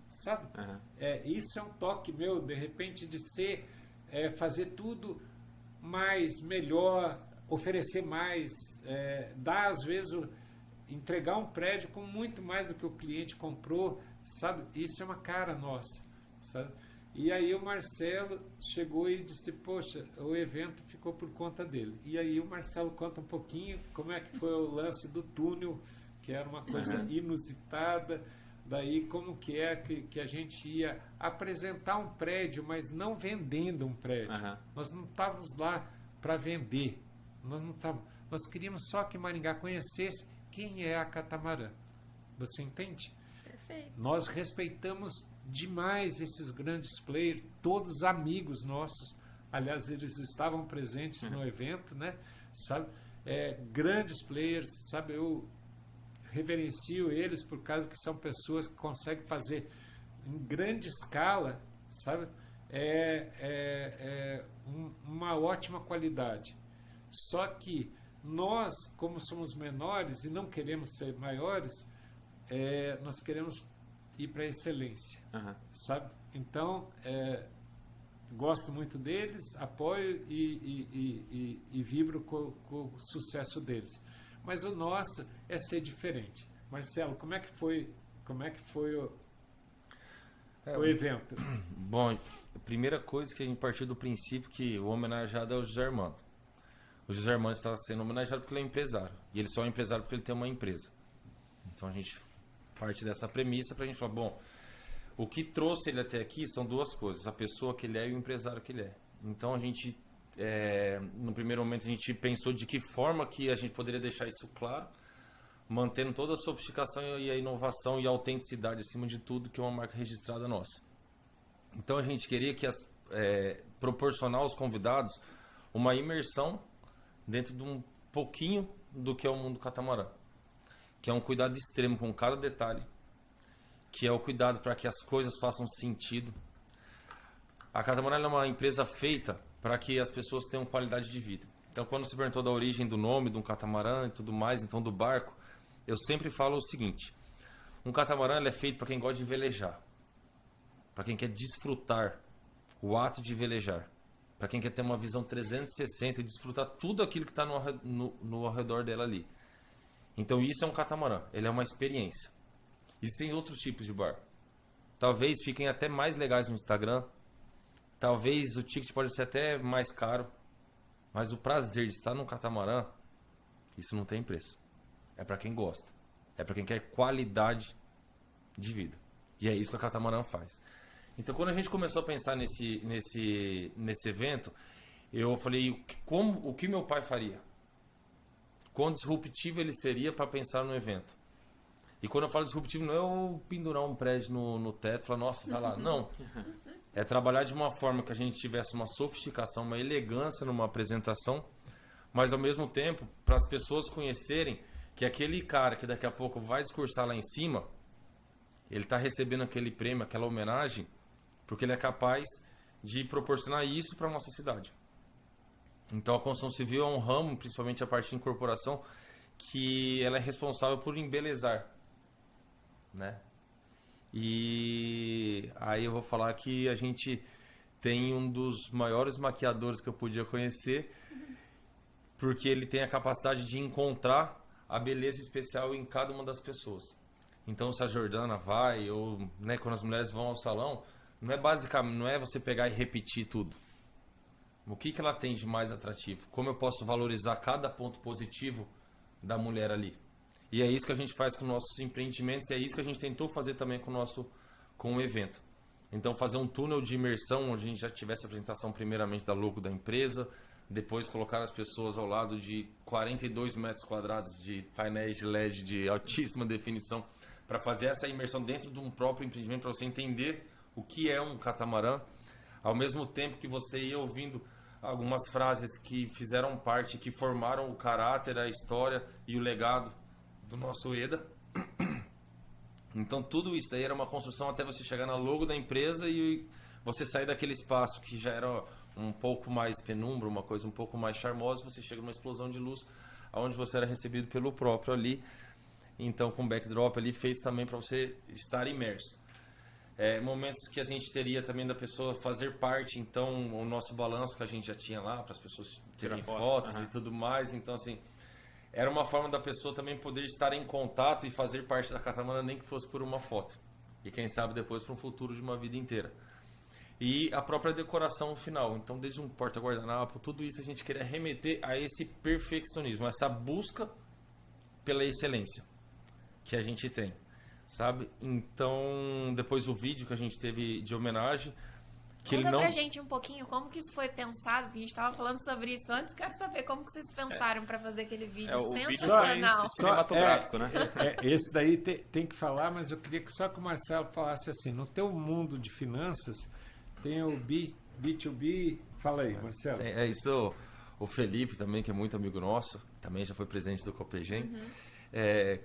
Speaker 3: sabe?
Speaker 2: Uhum.
Speaker 3: Isso é um toque meu, de repente, de ser, fazer tudo mais, melhor, oferecer mais, dar às vezes, entregar um prédio com muito mais do que o cliente comprou, sabe? Isso é uma cara nossa, sabe? E aí o Marcelo chegou e disse, poxa, o evento ficou por conta dele. E aí o Marcelo conta um pouquinho como é que foi o lance do túnel, que era uma coisa inusitada. Daí como que é que a gente ia apresentar um prédio, mas não vendendo um prédio. Nós não estávamos lá para vender. Nós queríamos só que Maringá conhecesse quem é a Catamarã. Você entende?
Speaker 1: Perfeito.
Speaker 3: Nós respeitamos demais esses grandes players, todos amigos nossos. Aliás, eles estavam presentes no evento, né? Sabe? Grandes players, sabe? Eu reverencio eles por causa que são pessoas que conseguem fazer em grande escala, sabe? Uma ótima qualidade. Só que nós, como somos menores e não queremos ser maiores, nós queremos ir para a excelência, sabe? Então, gosto muito deles, apoio e vibro com o sucesso deles. Mas o nosso é ser diferente. Marcelo, como é que foi o evento?
Speaker 4: Bom, a primeira coisa que a gente partiu do princípio que o homenageado é o José Armando. O José Armando está sendo homenageado porque ele é empresário. E ele só é empresário porque ele tem uma empresa. Então a gente parte dessa premissa para a gente falar, bom, o que trouxe ele até aqui são duas coisas, a pessoa que ele é e o empresário que ele é. Então a gente, no primeiro momento, a gente pensou de que forma que a gente poderia deixar isso claro, mantendo toda a sofisticação e a inovação e a autenticidade acima de tudo, que é uma marca registrada nossa. Então a gente queria que proporcionar aos convidados uma imersão dentro de um pouquinho do que é o mundo catamarã, que é um cuidado extremo com cada detalhe, que é o cuidado para que as coisas façam sentido. A Catamarã é uma empresa feita para que as pessoas tenham qualidade de vida. Então, quando se perguntou da origem do nome de um catamarã e tudo mais, então do barco, eu sempre falo o seguinte: um catamarã ele é feito para quem gosta de velejar, para quem quer desfrutar o ato de velejar, para quem quer ter uma visão 360 e desfrutar tudo aquilo que está no ao redor dela ali. Então isso é um catamarã, ele é uma experiência. Existem outros tipos de barco. Talvez fiquem até mais legais no Instagram, talvez o ticket pode ser até mais caro, mas o prazer de estar num catamarã, isso não tem preço. É para quem gosta, é para quem quer qualidade de vida. E é isso que a Catamarã faz. Então quando a gente começou a pensar nesse evento, eu falei, o que meu pai faria? Quão disruptivo ele seria para pensar no evento? E quando eu falo disruptivo, não é eu pendurar um prédio no teto e falar, nossa, tá lá. Não. É trabalhar de uma forma que a gente tivesse uma sofisticação, uma elegância numa apresentação, mas ao mesmo tempo, para as pessoas conhecerem que aquele cara que daqui a pouco vai discursar lá em cima, ele está recebendo aquele prêmio, aquela homenagem, porque ele é capaz de proporcionar isso para a nossa cidade. Então a construção civil é um ramo, principalmente a parte de incorporação, que ela é responsável por embelezar, né? E aí eu vou falar que a gente tem um dos maiores maquiadores que eu podia conhecer, porque ele tem a capacidade de encontrar a beleza especial em cada uma das pessoas. Então se a Jordana vai, ou né, quando as mulheres vão ao salão, não é basicamente, não é você pegar e repetir tudo. O que ela tem de mais atrativo? Como eu posso valorizar cada ponto positivo da mulher ali? E é isso que a gente faz com nossos empreendimentos, e é isso que a gente tentou fazer também com o evento. Então fazer um túnel de imersão, onde a gente já tivesse a apresentação primeiramente da logo da empresa, depois colocar as pessoas ao lado de 42 metros quadrados de painéis de LED de altíssima definição, para fazer essa imersão dentro de um próprio empreendimento, para você entender o que é um catamarã, ao mesmo tempo que você ia ouvindo algumas frases que fizeram parte, que formaram o caráter, a história e o legado do nosso EDA. Então tudo isso daí era uma construção até você chegar na logo da empresa e você sair daquele espaço que já era um pouco mais penumbra, uma coisa um pouco mais charmosa, você chega numa explosão de luz, onde você era recebido pelo próprio ali. Então com backdrop ali feito também para você estar imerso. Momentos que a gente teria também da pessoa fazer parte, então o nosso balanço que a gente já tinha lá, para as pessoas tirarem fotos e tudo mais. Então assim, era uma forma da pessoa também poder estar em contato e fazer parte da Catamarã, nem que fosse por uma foto. e quem sabe depois para um futuro de uma vida inteira. E a própria decoração final. Então, desde um porta-guardanapo, tudo isso a gente queria remeter a esse perfeccionismo, essa busca pela excelência que a gente tem, sabe? Então, depois o vídeo que a gente teve de homenagem, que
Speaker 1: Conta
Speaker 4: ele não...
Speaker 1: pra gente um pouquinho como que isso foi pensado, porque a gente tava falando sobre isso antes, quero saber como que vocês pensaram pra fazer aquele vídeo
Speaker 2: o vídeo
Speaker 1: sensacional.
Speaker 2: cinematográfico, né?
Speaker 3: Esse daí tem que falar, mas eu queria que só que o Marcelo falasse assim, no teu mundo de finanças, tem o B2B, fala aí, Marcelo.
Speaker 4: É isso, o Felipe também, que é muito amigo nosso, também já foi presidente do Copegem.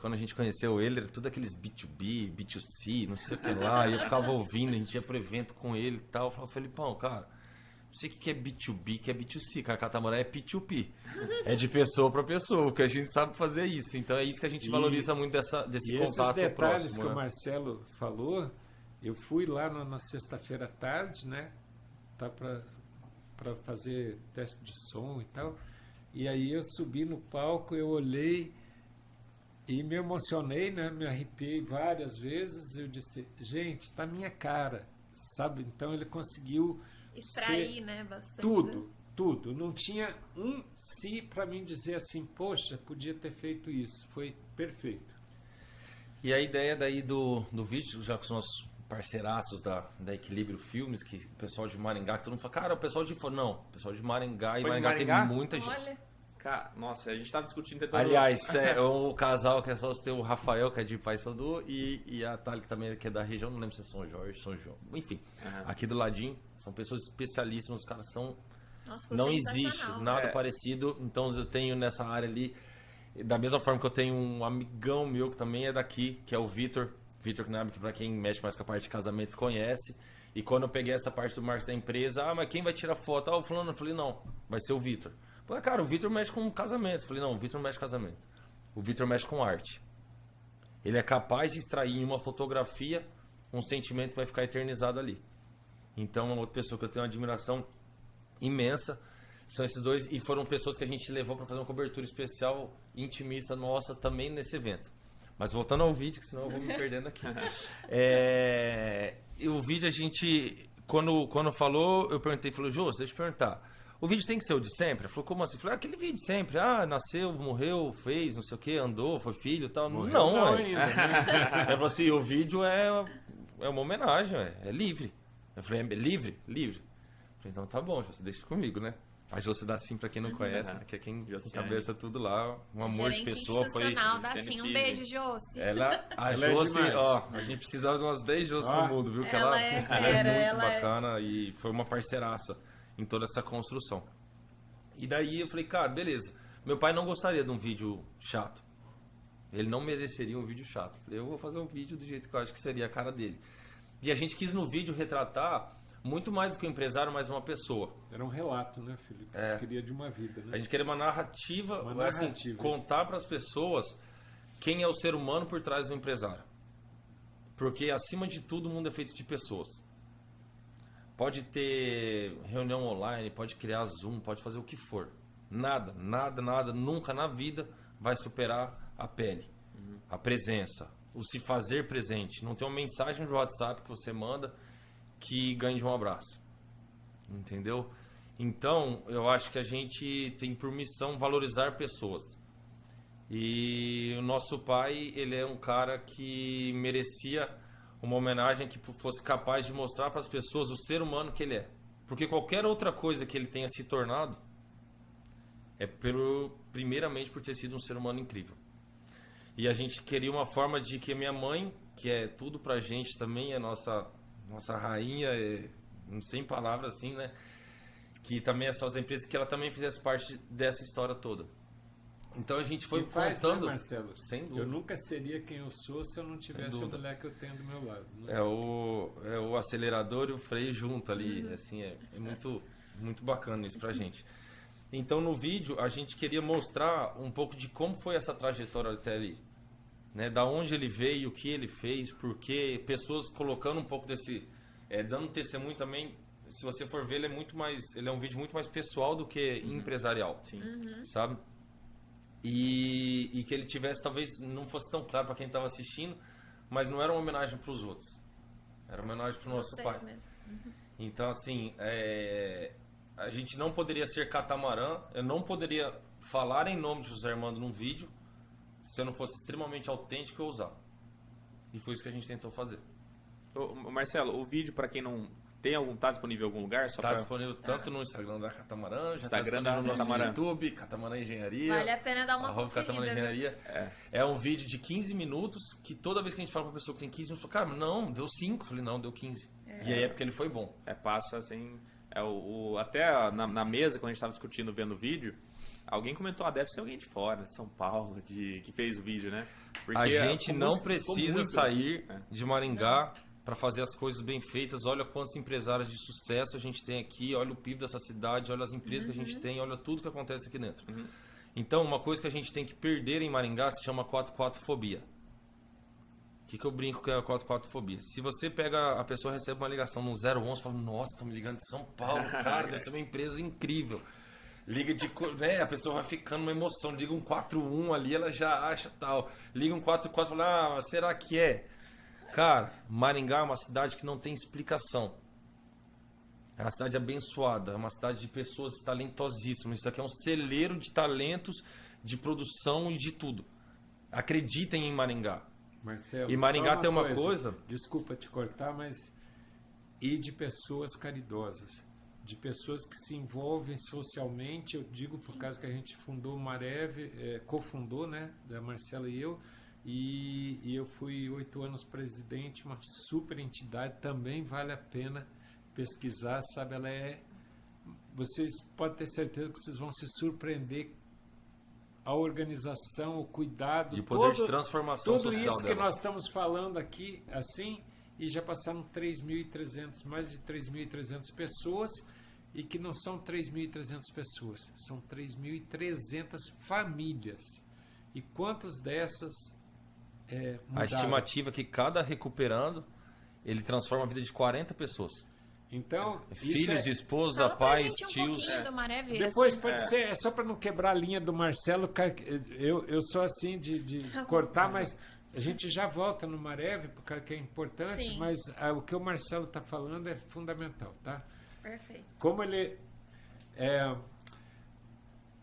Speaker 4: Quando a gente conheceu ele, era tudo aqueles B2B, B2C, não sei o que lá, e eu ficava ouvindo, a gente ia pro evento com ele e tal. Eu falava, Felipão, cara, não sei o que é B2B, que é B2C, cara, Catamarã é P2P, é de pessoa para pessoa, porque a gente sabe fazer isso, então é isso que a gente valoriza muito desse contato
Speaker 3: esses detalhes
Speaker 4: próximo.
Speaker 3: que o Marcelo falou, eu fui lá na sexta-feira à tarde, né, tá para fazer teste de som e tal, e aí eu subi no palco, eu olhei e me emocionei, né, me arrepiei várias vezes, eu disse, gente, tá minha cara, sabe? Então ele conseguiu
Speaker 1: Extrair, né, bastante.
Speaker 3: tudo, não tinha um si para mim dizer assim, poxa, podia ter feito isso, foi perfeito.
Speaker 4: E a ideia daí do vídeo, já que são os parceiraços da Equilíbrio Filmes, que o pessoal de Maringá, que todo mundo fala, cara, o pessoal de... Não, o pessoal de Maringá, e
Speaker 2: Foi de
Speaker 4: Maringá
Speaker 2: Maringá?
Speaker 4: tem muita gente.
Speaker 1: Olha,
Speaker 2: Cara, nossa, a gente tava discutindo... tentando-
Speaker 4: Aliás, o casal que é só tem o Rafael, que é de Paysandu, e a Thalia, que também que é da região, não lembro se é São Jorge, São João. Enfim, aqui do ladinho, são pessoas especialíssimas, os caras são...
Speaker 1: nossa, foi
Speaker 4: Não existe
Speaker 1: sensacional.
Speaker 4: nada parecido, então eu tenho nessa área ali, da mesma forma que eu tenho um amigão meu que também é daqui, que é o Vitor Knab, que pra quem mexe mais com a parte de casamento conhece, e quando eu peguei essa parte do marketing da empresa, mas quem vai tirar foto? O fulano, eu falei, não, vai ser o Vitor. Falei, cara, o Vitor mexe com casamento. Eu falei, não, o Vitor não mexe com casamento. O Vitor mexe com arte. Ele é capaz de extrair em uma fotografia um sentimento que vai ficar eternizado ali. Então, uma outra pessoa que eu tenho uma admiração imensa são esses dois, e foram pessoas que a gente levou para fazer uma cobertura especial intimista nossa também nesse evento. Mas voltando ao vídeo, que senão eu vou me perdendo aqui. E o vídeo a gente, quando falou, eu perguntei, falou, Jô, deixa eu perguntar, o vídeo tem que ser o de sempre? Ele falou, como assim? Eu falei, aquele vídeo de sempre. Ah, nasceu, morreu, fez, não sei o que, andou, foi filho e tal.
Speaker 3: Morreu
Speaker 4: não,
Speaker 3: ainda.
Speaker 4: Ele falou assim, o vídeo é uma homenagem, é livre. Eu falei, é livre? Livre. Eu falei, então tá bom, Jô, deixa comigo, né? A Jô se dá sim pra quem não conhece, né? Que é quem cabeça tudo lá, um amor de
Speaker 1: Gerente
Speaker 4: pessoa. Foi,
Speaker 1: institucional da
Speaker 2: Josiane
Speaker 1: Sim, um
Speaker 2: Fise.
Speaker 1: beijo, Josi.
Speaker 4: a
Speaker 3: Ela é
Speaker 4: Josi,
Speaker 3: demais.
Speaker 4: ó, a gente precisava de umas 10 Josi no mundo, viu? Que
Speaker 1: Ela é fera,
Speaker 4: muito
Speaker 1: ela é-
Speaker 4: bacana e foi uma parceiraça em toda essa construção. E daí eu falei, cara, beleza. Meu pai não gostaria de um vídeo chato. Ele não mereceria um vídeo chato. Falei, eu vou fazer um vídeo do jeito que eu acho que seria a cara dele. E a gente quis no vídeo retratar muito mais do que um empresário, mais uma pessoa.
Speaker 3: Era um relato, né, Felipe? Você queria de uma vida,
Speaker 4: A
Speaker 3: né?
Speaker 4: gente queria uma narrativa,
Speaker 3: Uma
Speaker 4: assim,
Speaker 3: narrativa.
Speaker 4: contar para as pessoas quem é o ser humano por trás do empresário. Porque, acima de tudo, o mundo é feito de pessoas. Pode ter reunião online, pode criar Zoom, pode fazer o que for. Nada, nunca na vida vai superar a pele, a presença, o se fazer presente. Não tem uma mensagem de WhatsApp que você manda que ganhe de um abraço. Entendeu? Então, eu acho que a gente tem por missão valorizar pessoas. E o nosso pai, ele é um cara que merecia uma homenagem que fosse capaz de mostrar para as pessoas o ser humano que ele é. Porque qualquer outra coisa que ele tenha se tornado é primeiramente por ter sido um ser humano incrível. E a gente queria uma forma de que a minha mãe, que é tudo pra gente também, é nossa rainha, sem palavras assim, né? Que também é só as empresas, que ela também fizesse parte dessa história toda. Então a gente foi
Speaker 3: E faz,
Speaker 4: contando...
Speaker 3: né, Marcelo?
Speaker 4: Sem dúvida.
Speaker 3: Eu nunca seria quem eu sou se eu não tivesse a
Speaker 4: dúvida.
Speaker 3: mulher que eu tenho do meu lado. Né?
Speaker 4: É o acelerador e o freio junto ali. Assim, é muito, muito bacana isso pra gente. Então, no vídeo, a gente queria mostrar um pouco de como foi essa trajetória até ali. Né? Da onde ele veio, o que ele fez, porque pessoas colocando um pouco desse... dando testemunho também, se você for ver, ele é um vídeo muito mais pessoal do que empresarial.
Speaker 2: Sim.
Speaker 4: Sabe? E que ele tivesse, talvez não fosse tão claro para quem estava assistindo, mas não era uma homenagem para os outros. Era uma homenagem pro nosso
Speaker 1: Vocês
Speaker 4: pai.
Speaker 1: mesmo.
Speaker 4: Então, assim, a gente não poderia ser catamarã, eu não poderia falar em nome de José Armando num vídeo se eu não fosse extremamente autêntico e ousado. E foi isso que a gente tentou fazer.
Speaker 2: Ô, Marcelo, o vídeo, para quem não tem tá disponível em algum lugar?
Speaker 4: Está disponível tanto no Instagram da Catamarã, já
Speaker 2: Instagram
Speaker 4: tá
Speaker 2: da
Speaker 4: no nosso
Speaker 2: Catamarã.
Speaker 4: YouTube, Catamarã Engenharia.
Speaker 1: Vale a pena dar uma
Speaker 4: Catamarã
Speaker 1: conferida.
Speaker 4: Engenharia. É um vídeo de 15 minutos que toda vez que a gente fala pra pessoa que tem 15 minutos, fala, cara, não, deu 5. Eu falei, não, deu 15. E aí é porque ele foi bom.
Speaker 2: Passa assim... até na mesa, quando a gente estava discutindo, vendo o vídeo, alguém comentou, deve ser alguém de fora, de São Paulo, que fez o vídeo, né? Porque
Speaker 4: a gente não
Speaker 2: ficou
Speaker 4: precisa
Speaker 2: muito-
Speaker 4: sair de Maringá para fazer as coisas bem feitas. Olha quantos empresários de sucesso a gente tem aqui, olha o PIB dessa cidade, olha as empresas que a gente tem, olha tudo que acontece aqui dentro. Então, uma coisa que a gente tem que perder em Maringá se chama 4-4-fobia. O que eu brinco que é a 4-4-fobia? Se você pega, a pessoa recebe uma ligação no 011 e fala, nossa, estão me ligando de São Paulo, cara, deve ser uma empresa incrível. Liga a pessoa vai ficando uma emoção. Liga um 41 ali, ela já acha tal. Liga um 44 e fala, será que é? Cara, Maringá é uma cidade que não tem explicação. É uma cidade abençoada, é uma cidade de pessoas talentosíssimas. Isso aqui é um celeiro de talentos, de produção e de tudo. Acreditem em Maringá.
Speaker 3: Marcelo,
Speaker 4: E Maringá
Speaker 3: só
Speaker 4: tem uma coisa...
Speaker 3: Desculpa te cortar, mas... E de pessoas caridosas. De pessoas que se envolvem socialmente. Eu digo por causa que a gente fundou o Marev, cofundou, né? Da Marcela e eu. E eu fui 8 anos presidente, uma super entidade. Também vale a pena pesquisar, sabe? Ela vocês podem ter certeza que vocês vão se surpreender. A organização, o cuidado,
Speaker 4: E o poder de transformação
Speaker 3: tudo
Speaker 4: social
Speaker 3: isso que
Speaker 4: dela.
Speaker 3: nós estamos falando aqui, assim, e já passaram 3.300, mais de 3.300 pessoas, e que não são 3.300 pessoas, são 3.300 famílias. E quantas dessas
Speaker 4: A
Speaker 3: mudaram?
Speaker 4: estimativa é que cada recuperando, ele transforma a vida de 40 pessoas.
Speaker 3: Então,
Speaker 4: Filhos, esposa,
Speaker 1: Fala pra
Speaker 4: pais,
Speaker 1: gente um
Speaker 4: tios.
Speaker 1: pouquinho do Maré Ver,
Speaker 3: depois
Speaker 1: assim.
Speaker 3: pode ser, só para não quebrar a linha do Marcelo, eu sou assim de cortar, mas a gente já volta no Marev, porque é importante,
Speaker 1: Sim.
Speaker 3: mas o que o Marcelo está falando é fundamental, tá?
Speaker 1: Perfeito.
Speaker 3: Como ele...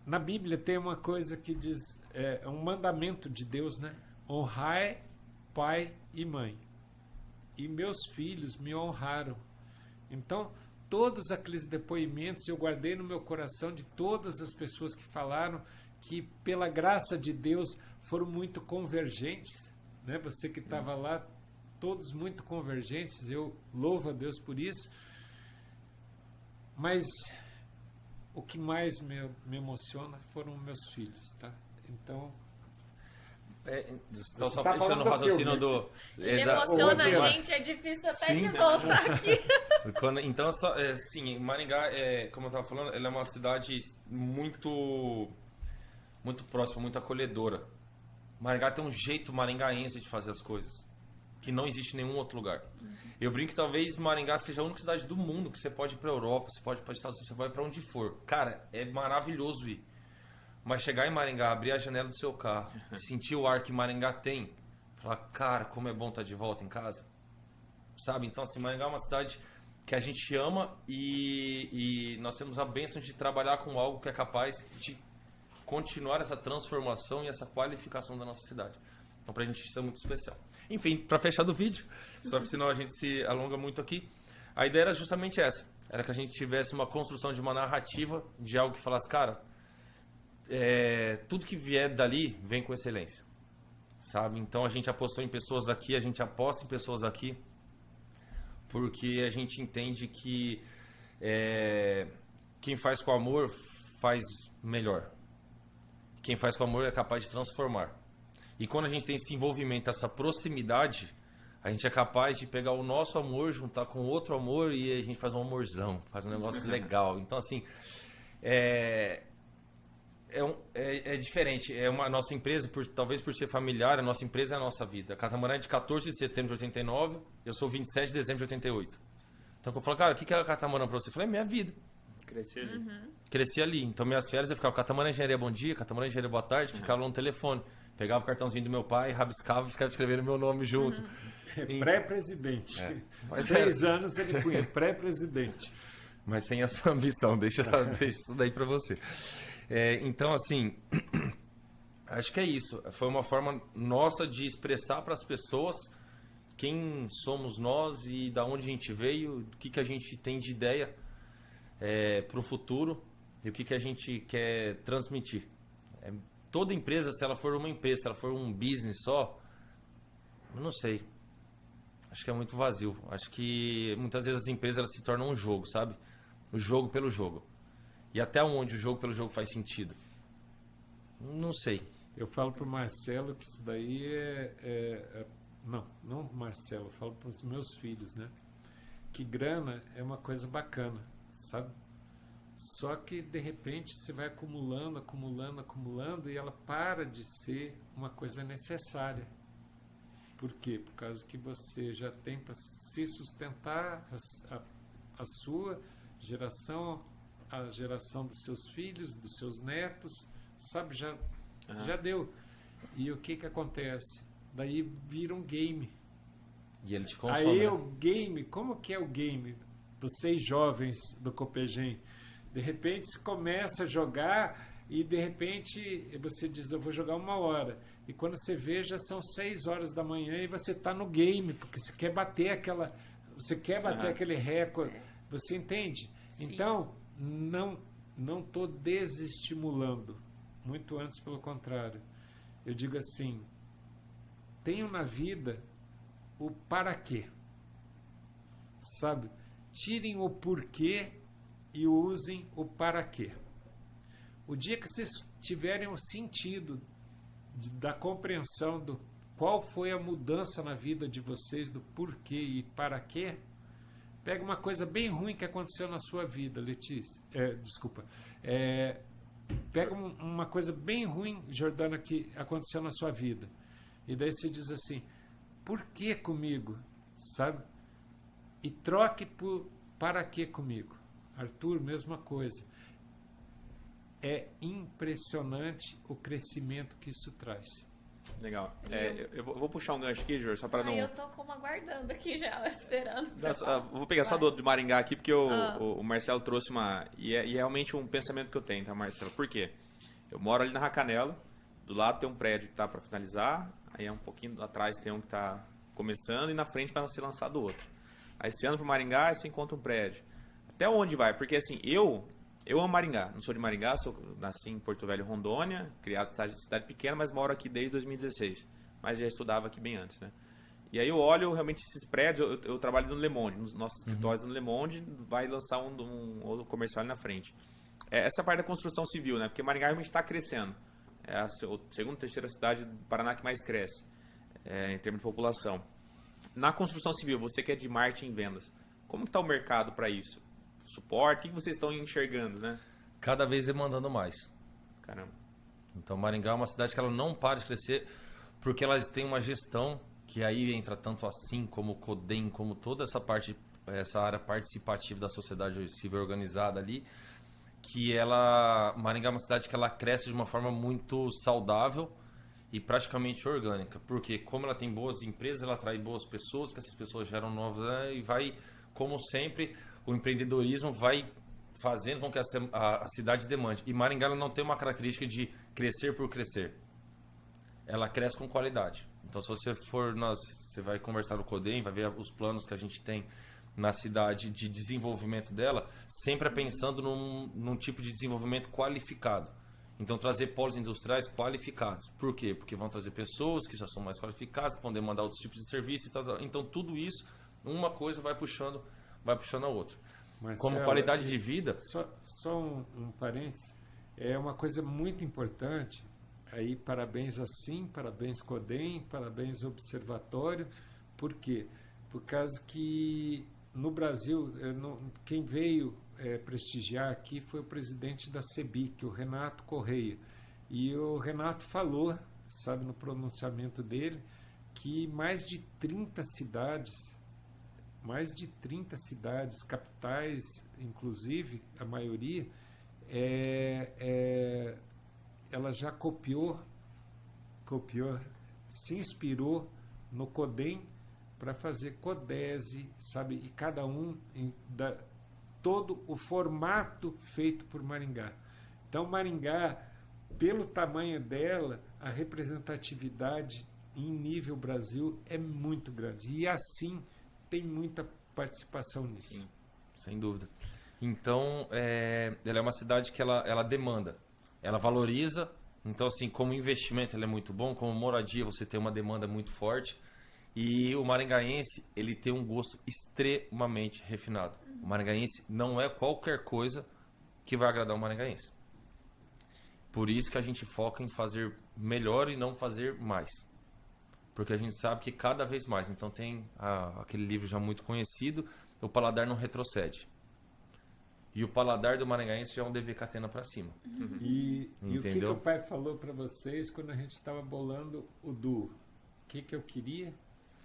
Speaker 3: na Bíblia tem uma coisa que diz, é um mandamento de Deus, né? Honrai pai e mãe. E meus filhos me honraram. Então, todos aqueles depoimentos eu guardei no meu coração de todas as pessoas que falaram que, pela graça de Deus, foram muito convergentes. Né? Você que estava lá, todos muito convergentes, eu louvo a Deus por isso. Mas o que mais me emociona foram meus filhos. Tá? Então...
Speaker 4: Estou só
Speaker 3: tá
Speaker 4: fechando
Speaker 3: falando
Speaker 4: o
Speaker 3: do
Speaker 4: raciocínio
Speaker 3: filme.
Speaker 4: do...
Speaker 1: Me emociona
Speaker 3: da-
Speaker 1: a gente, é difícil até
Speaker 4: Sim.
Speaker 1: de voltar aqui.
Speaker 4: Então, sim, Maringá, como eu estava falando, ela é uma cidade muito próxima, muito acolhedora. Maringá tem um jeito maringaense de fazer as coisas, que não existe em nenhum outro lugar. Eu brinco que talvez Maringá seja a única cidade do mundo que você pode ir para a Europa, você pode ir para os Estados Unidos, você vai para onde for. Cara, é maravilhoso ir. Mas chegar em Maringá, abrir a janela do seu carro, sentir o ar que Maringá tem, falar, cara, como é bom estar de volta em casa. Sabe? Então, assim, Maringá é uma cidade que a gente ama e nós temos a bênção de trabalhar com algo que é capaz de continuar essa transformação e essa qualificação da nossa cidade. Então, pra gente isso é muito especial. Enfim, para fechar do vídeo, só que senão a gente se alonga muito aqui, a ideia era justamente essa. Era que a gente tivesse uma construção de uma narrativa, de algo que falasse, cara, tudo que vier dali vem com excelência. Sabe? Então, a gente apostou em pessoas aqui, a gente aposta em pessoas aqui, porque a gente entende que quem faz com amor faz melhor. Quem faz com amor é capaz de transformar. E quando a gente tem esse envolvimento, essa proximidade, a gente é capaz de pegar o nosso amor, juntar com outro amor e a gente faz um amorzão, faz um negócio legal. Então, assim, é diferente. A nossa empresa, talvez por ser familiar, a nossa empresa é a nossa vida. A Catamarã é de 14 de setembro de 89, eu sou 27 de dezembro de 88. Então, eu falo, cara, o que é a Catamarã para você? Eu falei, é minha vida.
Speaker 2: Crescer ali.
Speaker 4: Cresci ali. Então, minhas férias eu ficava Catamarã Engenharia bom dia, Catamarã Engenharia boa tarde, ficava lá no telefone. Pegava o cartãozinho do meu pai, rabiscava e ficava escrevendo meu nome junto.
Speaker 3: Pré-presidente.
Speaker 4: Mas
Speaker 3: 6 anos ele punha pré-presidente.
Speaker 4: Mas sem essa ambição, deixa isso daí pra você. Então, assim, acho que é isso. Foi uma forma nossa de expressar para as pessoas quem somos nós e da onde a gente veio, o que a gente tem de ideia para o futuro e o que a gente quer transmitir. Toda empresa, se ela for uma empresa, se ela for um business só, eu não sei. Acho que é muito vazio. Acho que muitas vezes as empresas elas se tornam um jogo, sabe? O jogo pelo jogo. E até onde o jogo pelo jogo faz sentido? Não sei.
Speaker 3: Eu falo para o Marcelo que isso daí não Marcelo, eu falo para os meus filhos, né? Que grana é uma coisa bacana, sabe? Só que, de repente, você vai acumulando e ela para de ser uma coisa necessária. Por quê? Por causa que você já tem para se sustentar a sua geração, a geração dos seus filhos, dos seus netos, sabe? Já deu. E o que acontece? Daí vira um game.
Speaker 4: E ele te consome.
Speaker 3: Aí
Speaker 4: né?
Speaker 3: o game, como que é o game? Vocês jovens do Copegem, de repente você começa a jogar e de repente você diz, eu vou jogar 1 hora. E quando você vê, já são 6 horas da manhã e você está no game, porque você quer bater aquele recorde. Você entende?
Speaker 1: Sim.
Speaker 3: Então, não estou desestimulando. Muito antes, pelo contrário. Eu digo assim, tenham na vida o para quê. Sabe? Tirem o porquê e usem o para quê. O dia que vocês tiverem o sentido da compreensão do qual foi a mudança na vida de vocês, do porquê e para quê, pega uma coisa bem ruim que aconteceu na sua vida, Letícia. Pega uma coisa bem ruim, Jordana, que aconteceu na sua vida. E daí você diz assim, por que comigo? Sabe? E troque por para que comigo. Arthur, mesma coisa. É impressionante o crescimento que isso traz.
Speaker 2: Legal. Eu vou puxar um gancho aqui, Jorge, só para não...
Speaker 1: Eu tô como aguardando aqui já, esperando.
Speaker 2: Vou pegar só do Maringá aqui, porque o Marcelo trouxe uma... E é realmente um pensamento que eu tenho, tá, Marcelo? Por quê? Eu moro ali na Racanela, do lado tem um prédio que tá para finalizar, aí um pouquinho atrás tem um que tá começando e na frente vai ser lançado outro. Aí você anda pro Maringá e você encontra um prédio. Até onde vai? Porque assim, eu amo Maringá, não sou de Maringá, nasci em Porto Velho, Rondônia, criado em cidade pequena, mas moro aqui desde 2016. Mas já estudava aqui bem antes, né? E aí eu olho realmente esses prédios, eu trabalho no Le Monde, nos nossos escritórios no Le Monde, vai lançar um comercial ali na frente. Essa parte da construção civil, né? Porque Maringá realmente está crescendo. É a segunda, terceira cidade do Paraná que mais cresce, em termos de população. Na construção civil, você que é de marketing e vendas, como está o mercado para isso? Suporte, o que vocês estão enxergando, né?
Speaker 4: Cada vez demandando mais.
Speaker 2: Caramba.
Speaker 4: Então Maringá é uma cidade que ela não para de crescer porque elas têm uma gestão que aí entra tanto assim como o CODEM, como toda essa parte, essa área participativa da sociedade civil organizada ali, que Maringá é uma cidade que ela cresce de uma forma muito saudável e praticamente orgânica, porque como ela tem boas empresas, ela atrai boas pessoas, que essas pessoas geram novas, né? E vai, como sempre, o empreendedorismo vai fazendo com que a cidade demande. E Maringá ela não tem uma característica de crescer por crescer. Ela cresce com qualidade. Então, se você você vai conversar no CODEM, vai ver os planos que a gente tem na cidade de desenvolvimento dela, sempre pensando num tipo de desenvolvimento qualificado. Então, trazer polos industriais qualificados. Por quê? Porque vão trazer pessoas que já são mais qualificadas, que vão demandar outros tipos de serviço e tal. Então, tudo isso, uma coisa vai puxando a outra.
Speaker 3: Marcelo,
Speaker 4: como qualidade de vida...
Speaker 3: Só um parênteses. É uma coisa muito importante. Aí, parabéns assim, parabéns CODEM, parabéns Observatório. Por quê? Por causa que no Brasil, quem veio prestigiar aqui foi o presidente da CEBIC, o Renato Correia. E o Renato falou, sabe, no pronunciamento dele, que mais de 30 cidades, capitais, inclusive, a maioria, ela já copiou copiou, se inspirou no CODEM para fazer CODESE, sabe? E cada um todo o formato feito por Maringá. Então, Maringá, pelo tamanho dela, a representatividade em nível Brasil é muito grande. E assim, tem muita participação nisso.
Speaker 4: Sim, sem dúvida. Então, ela é uma cidade que ela demanda, ela valoriza. Então, assim, como investimento ela é muito bom, como moradia você tem uma demanda muito forte. E o maringaense, ele tem um gosto extremamente refinado. O maringaense não é qualquer coisa que vai agradar o maringaense. Por isso que a gente foca em fazer melhor e não fazer mais. Porque a gente sabe que cada vez mais. Então tem aquele livro já muito conhecido, O Paladar Não Retrocede. E o paladar do maringaense já é um dever catena para cima.
Speaker 3: E o que o pai falou para vocês quando a gente estava bolando o duo? O que eu queria?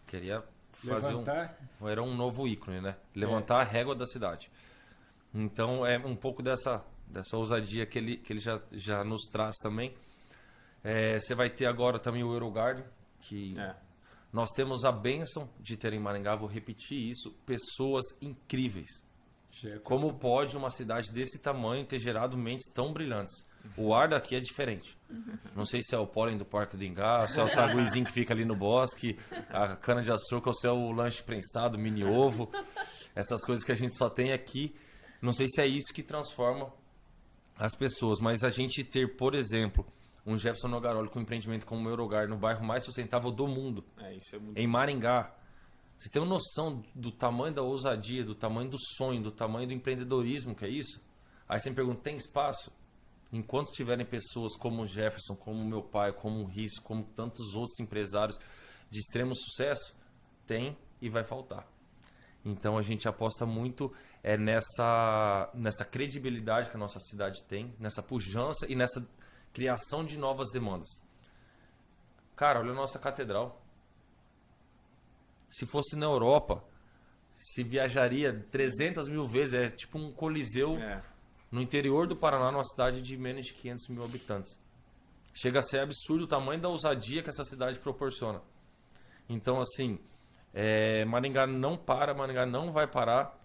Speaker 4: Queria fazer
Speaker 3: levantar?
Speaker 4: Era um novo ícone, né? Levantar a régua da cidade. Então é um pouco dessa ousadia que ele já nos traz também. Você vai ter agora também o Eurogarden, que nós temos a bênção de ter em Maringá, vou repetir isso, pessoas incríveis. Como pode uma cidade desse tamanho ter gerado mentes tão brilhantes? O ar daqui é diferente. Não sei se é o pólen do Parque do Ingá, se é o saguizinho que fica ali no bosque, a cana de açúcar, ou se é o lanche prensado, mini ovo. Essas coisas que a gente só tem aqui. Não sei se é isso que transforma as pessoas. Mas a gente ter, por exemplo, um Jefferson Nogaroli com um empreendimento como o Eurogar, no bairro mais sustentável do mundo,
Speaker 2: Isso é muito...
Speaker 4: em Maringá. Você tem uma noção do tamanho da ousadia, do tamanho do sonho, do tamanho do empreendedorismo que é isso? Aí você me pergunta, tem espaço? Enquanto tiverem pessoas como o Jefferson, como o meu pai, como o Riz, como tantos outros empresários de extremo sucesso, tem e vai faltar. Então a gente aposta muito nessa credibilidade que a nossa cidade tem, nessa pujança e nessa criação de novas demandas. Cara, olha a nossa catedral. Se fosse na Europa, se viajaria 300 mil vezes, é tipo um coliseu no interior do Paraná, numa cidade de menos de 500 mil habitantes. Chega a ser absurdo o tamanho da ousadia que essa cidade proporciona. Então, assim, Maringá não para, Maringá não vai parar.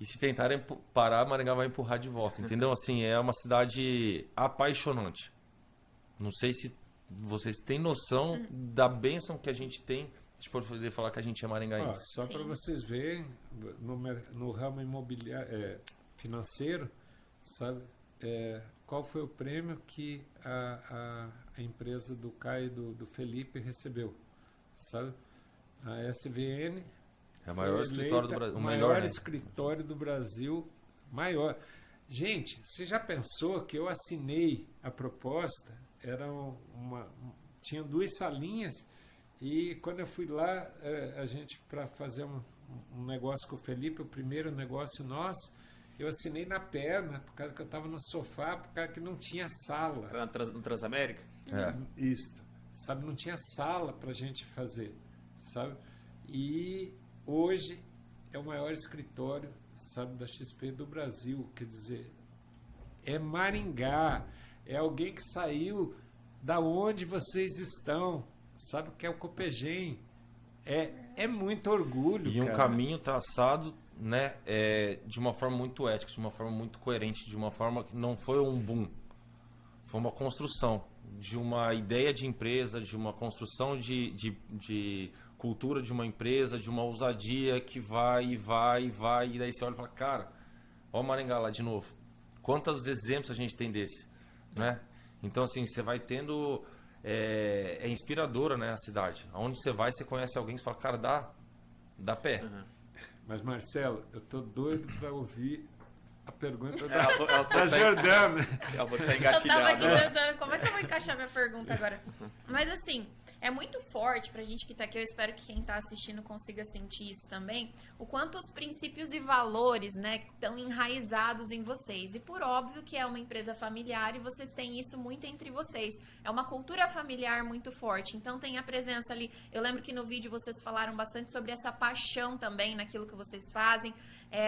Speaker 4: E se tentarem parar, Maringá vai empurrar de volta. Entendeu? Assim, é uma cidade apaixonante. Não sei se vocês têm noção da bênção que a gente tem de poder falar que a gente é maringaense.
Speaker 3: Só para vocês verem, no ramo imobiliário financeiro, sabe, qual foi o prêmio que a empresa do Caio e do Felipe recebeu, sabe? A SVN
Speaker 4: é o maior escritório do Brasil.
Speaker 3: O maior escritório do Brasil, maior. Gente, você já pensou que eu assinei a proposta? Tinha 2 salinhas. E quando eu fui lá, a gente, para fazer um negócio com o Felipe, o primeiro negócio nosso, eu assinei na perna, por causa que eu estava no sofá, por causa que não tinha sala.
Speaker 2: No Transamérica?
Speaker 3: Isso. Sabe, não tinha sala para a gente fazer, sabe? E hoje é o maior escritório, sabe, da XP do Brasil. Quer dizer, é Maringá, é alguém que saiu da onde vocês estão, sabe, que é o Copegem. É muito orgulho,
Speaker 4: e um caminho traçado, né, de uma forma muito ética, de uma forma muito coerente, de uma forma que não foi um boom, foi uma construção de uma ideia de empresa, de uma construção de cultura de uma empresa, de uma ousadia que vai, e daí você olha e fala, cara, ó o Maringá lá de novo. Quantos exemplos a gente tem desse, né? Então, assim, você vai tendo... É inspiradora, né, a cidade. Aonde você vai, você conhece alguém, você fala, cara, dá pé.
Speaker 3: Mas, Marcelo, eu tô doido para ouvir a pergunta da Jordana.
Speaker 2: Eu vou estar
Speaker 1: Eu
Speaker 2: engatilhado.
Speaker 1: tava aqui tentando, como é que eu vou encaixar minha pergunta agora? Mas assim, é muito forte pra gente que tá aqui, eu espero que quem tá assistindo consiga sentir isso também, o quanto os princípios e valores, né, estão enraizados em vocês. E por óbvio que é uma empresa familiar e vocês têm isso muito entre vocês. É uma cultura familiar muito forte, então tem a presença ali. Eu lembro que no vídeo vocês falaram bastante sobre essa paixão também naquilo que vocês fazem.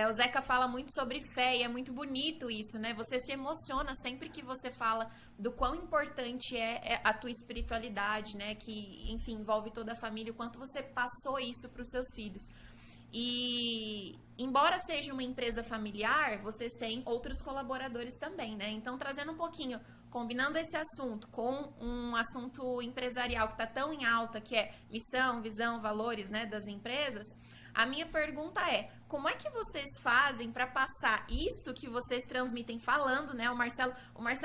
Speaker 1: O Zeca fala muito sobre fé e é muito muito bonito isso, né? Você se emociona sempre que você fala do quão importante é a tua espiritualidade, né? Que, enfim, envolve toda a família, o quanto você passou isso para os seus filhos. E embora seja uma empresa familiar, vocês têm outros colaboradores também, né? Então, trazendo um pouquinho, combinando esse assunto com um assunto empresarial que está tão em alta, que é missão, visão, valores, né, das empresas, a minha pergunta é, como é que vocês fazem para passar isso que vocês transmitem falando, né? O Marcelo,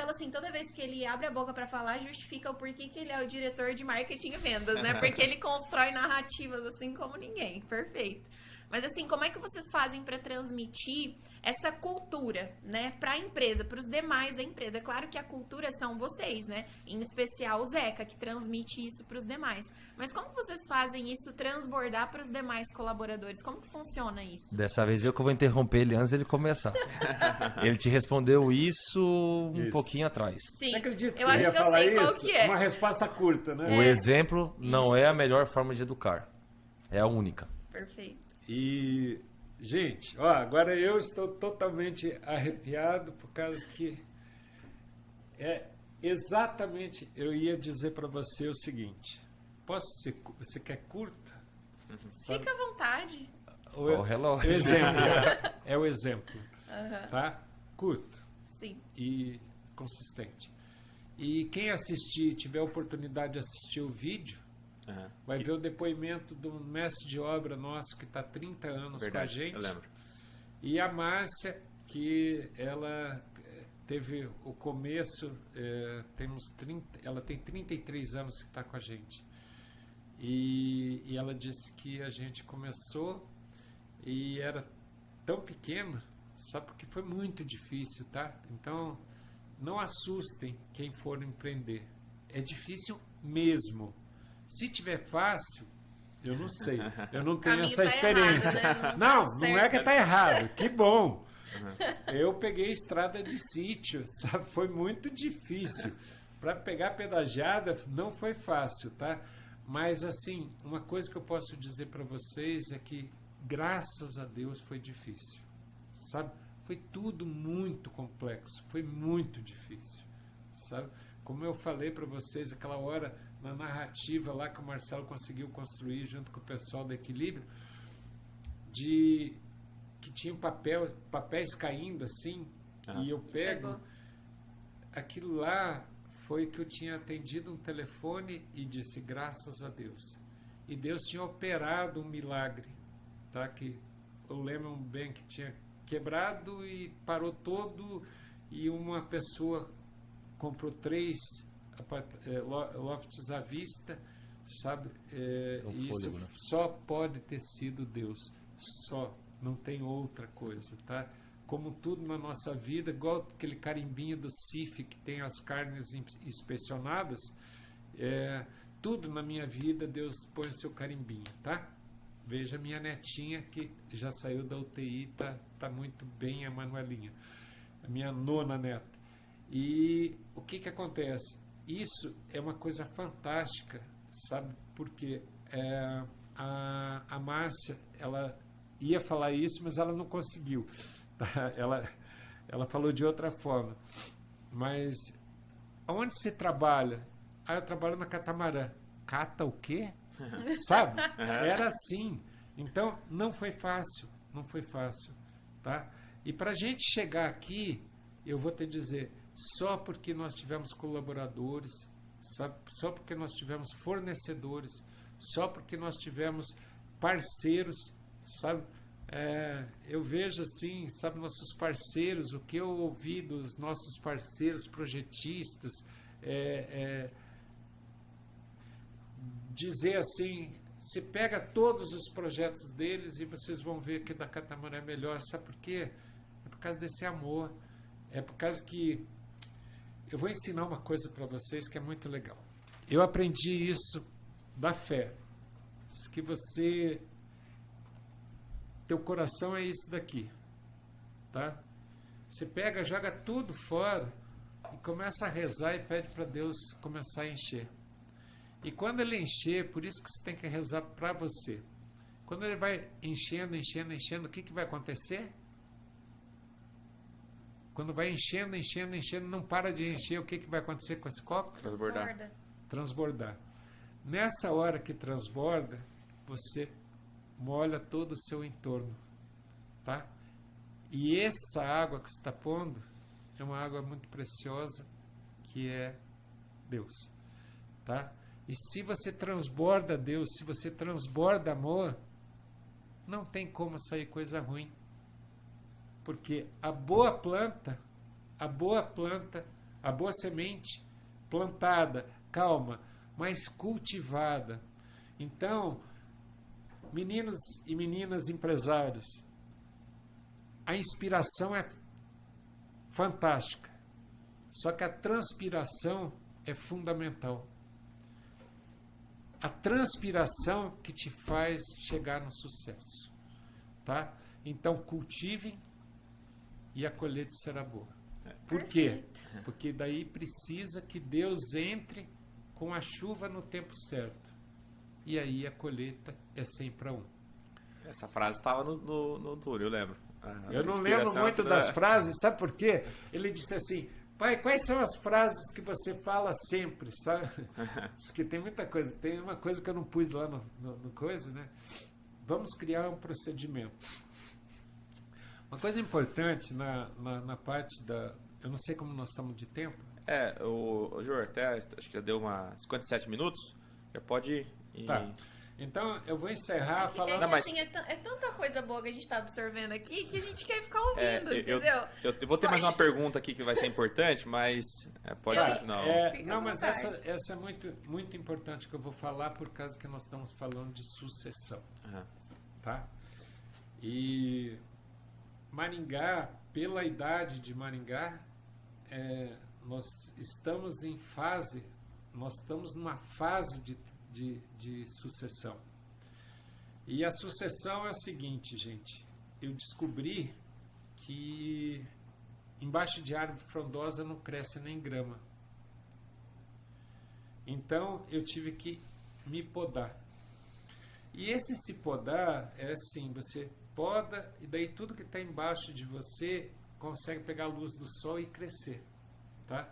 Speaker 1: assim, toda vez que ele abre a boca para falar, justifica o porquê que ele é o diretor de marketing e vendas, né? Porque ele constrói narrativas assim como ninguém. Perfeito. Mas assim, como é que vocês fazem para transmitir essa cultura, né, para a empresa, para os demais da empresa? É claro que a cultura são vocês, né? Em especial o Zeca, que transmite isso para os demais. Mas como que vocês fazem isso transbordar para os demais colaboradores? Como que funciona isso?
Speaker 4: Dessa vez eu que vou interromper ele antes dele começar. Ele te respondeu isso um pouquinho atrás.
Speaker 1: Sim,
Speaker 3: Você acredita
Speaker 1: eu acho que eu sei qual que é.
Speaker 3: Uma resposta curta, né?
Speaker 4: O exemplo não é a melhor forma de educar. É a única.
Speaker 1: Perfeito.
Speaker 3: E, gente, ó, agora eu estou totalmente arrepiado por causa que é exatamente, eu ia dizer para você o seguinte, você quer curta?
Speaker 1: Fica à vontade.
Speaker 4: O relógio.
Speaker 3: O exemplo, é o exemplo, tá? Curto
Speaker 1: Sim.
Speaker 3: e consistente. E quem assistir, tiver a oportunidade de assistir o vídeo, vai ver o depoimento do mestre de obra nosso que está há 30 anos com a gente.
Speaker 2: Eu lembro.
Speaker 3: E a Márcia, que ela teve o começo, ela tem 33 anos que está com a gente. E ela disse que a gente começou e era tão pequeno, sabe, porque foi muito difícil, tá? Então, não assustem quem for empreender. É difícil mesmo. Se tiver fácil, eu não sei. Eu não tenho essa experiência.
Speaker 1: Errado, né?
Speaker 3: Não é que está errado. Que bom. Eu peguei estrada de sítio, sabe? Foi muito difícil. Para pegar pedagiada não foi fácil, tá? Mas, assim, uma coisa que eu posso dizer para vocês é que, graças a Deus, foi difícil. Sabe? Foi tudo muito complexo. Foi muito difícil. Sabe? Como eu falei para vocês aquela hora, na narrativa lá que o Marcelo conseguiu construir junto com o pessoal do Equilíbrio, que tinha papéis caindo assim, e eu pego, aquilo lá foi que eu tinha atendido um telefone e disse, graças a Deus. E Deus tinha operado um milagre, tá? Que eu lembro bem que tinha quebrado e parou todo, e uma pessoa comprou 3 lofts à vista, sabe? Isso
Speaker 4: fôlego, né?
Speaker 3: só pode ter sido Deus, só, não tem outra coisa, tá? Como tudo na nossa vida, igual aquele carimbinho do CIF que tem as carnes inspecionadas, tudo na minha vida Deus põe o seu carimbinho, tá? Veja minha netinha que já saiu da UTI, tá muito bem, a Manuelinha, a minha nona neta. E o que acontece? Isso é uma coisa fantástica, sabe? Porque a Márcia, ela ia falar isso, mas ela não conseguiu. Tá? Ela falou de outra forma. Mas aonde você trabalha? Eu trabalho na Catamarã. Cata o quê? Sabe? Era assim. Então, não foi fácil. Não foi fácil. Tá? E para a gente chegar aqui, eu vou te dizer, só porque nós tivemos colaboradores, sabe? Só porque nós tivemos fornecedores, só porque nós tivemos parceiros, sabe? Eu vejo assim, sabe, nossos parceiros, o que eu ouvi dos nossos parceiros projetistas, dizer assim, se pega todos os projetos deles e vocês vão ver que da Catamarã é melhor, sabe por quê? É por causa desse amor, é por causa que eu vou ensinar uma coisa para vocês que é muito legal. Eu aprendi isso da fé, que teu coração é isso daqui, tá? Você pega, joga tudo fora e começa a rezar e pede para Deus começar a encher. E quando ele encher, por isso que você tem que rezar para você. Quando ele vai enchendo, o que vai acontecer? Quando vai enchendo, enchendo, enchendo, não para de encher, o que vai acontecer com esse copo?
Speaker 2: Transbordar.
Speaker 3: Transbordar. Nessa hora que transborda, você molha todo o seu entorno, tá? E essa água que você está pondo é uma água muito preciosa, que é Deus, tá? E se você transborda Deus, se você transborda amor, não tem como sair coisa ruim. Porque a boa planta, a boa semente, plantada, calma, mas cultivada. Então, meninos e meninas empresários, a inspiração é fantástica. Só que a transpiração é fundamental. A transpiração que te faz chegar no sucesso, tá? Então cultivem e a colheita será boa. Por quê? Porque daí precisa que Deus entre com a chuva no tempo certo. E aí a colheita é 100-1.
Speaker 2: Essa frase estava no Túlio, eu lembro.
Speaker 3: Eu não lembro muito das frases, sabe por quê? Ele disse assim: pai, quais são as frases que você fala sempre, sabe? Diz que tem muita coisa. Tem uma coisa que eu não pus lá no coisa, né? Vamos criar um procedimento. Uma coisa importante na parte da... Eu não sei como nós estamos de tempo.
Speaker 2: O Jor, até acho que já deu 57 minutos. Já pode ir...
Speaker 3: Tá. Então, eu vou encerrar falando...
Speaker 1: Não, mas... assim, é tanta coisa boa que a gente está absorvendo aqui que a gente quer ficar ouvindo, entendeu?
Speaker 2: Eu vou ter mais uma pergunta aqui que vai ser importante, mas pode continuar.
Speaker 3: Não, mas essa é muito, muito importante que eu vou falar por causa que nós estamos falando de sucessão.
Speaker 2: Uhum.
Speaker 3: Tá? E Maringá, pela idade de Maringá, nós estamos numa fase de sucessão. E a sucessão é o seguinte, gente. Eu descobri que embaixo de árvore frondosa não cresce nem grama. Então eu tive que me podar. E esse se podar é assim, você poda e daí tudo que está embaixo de você consegue pegar a luz do sol e crescer, tá?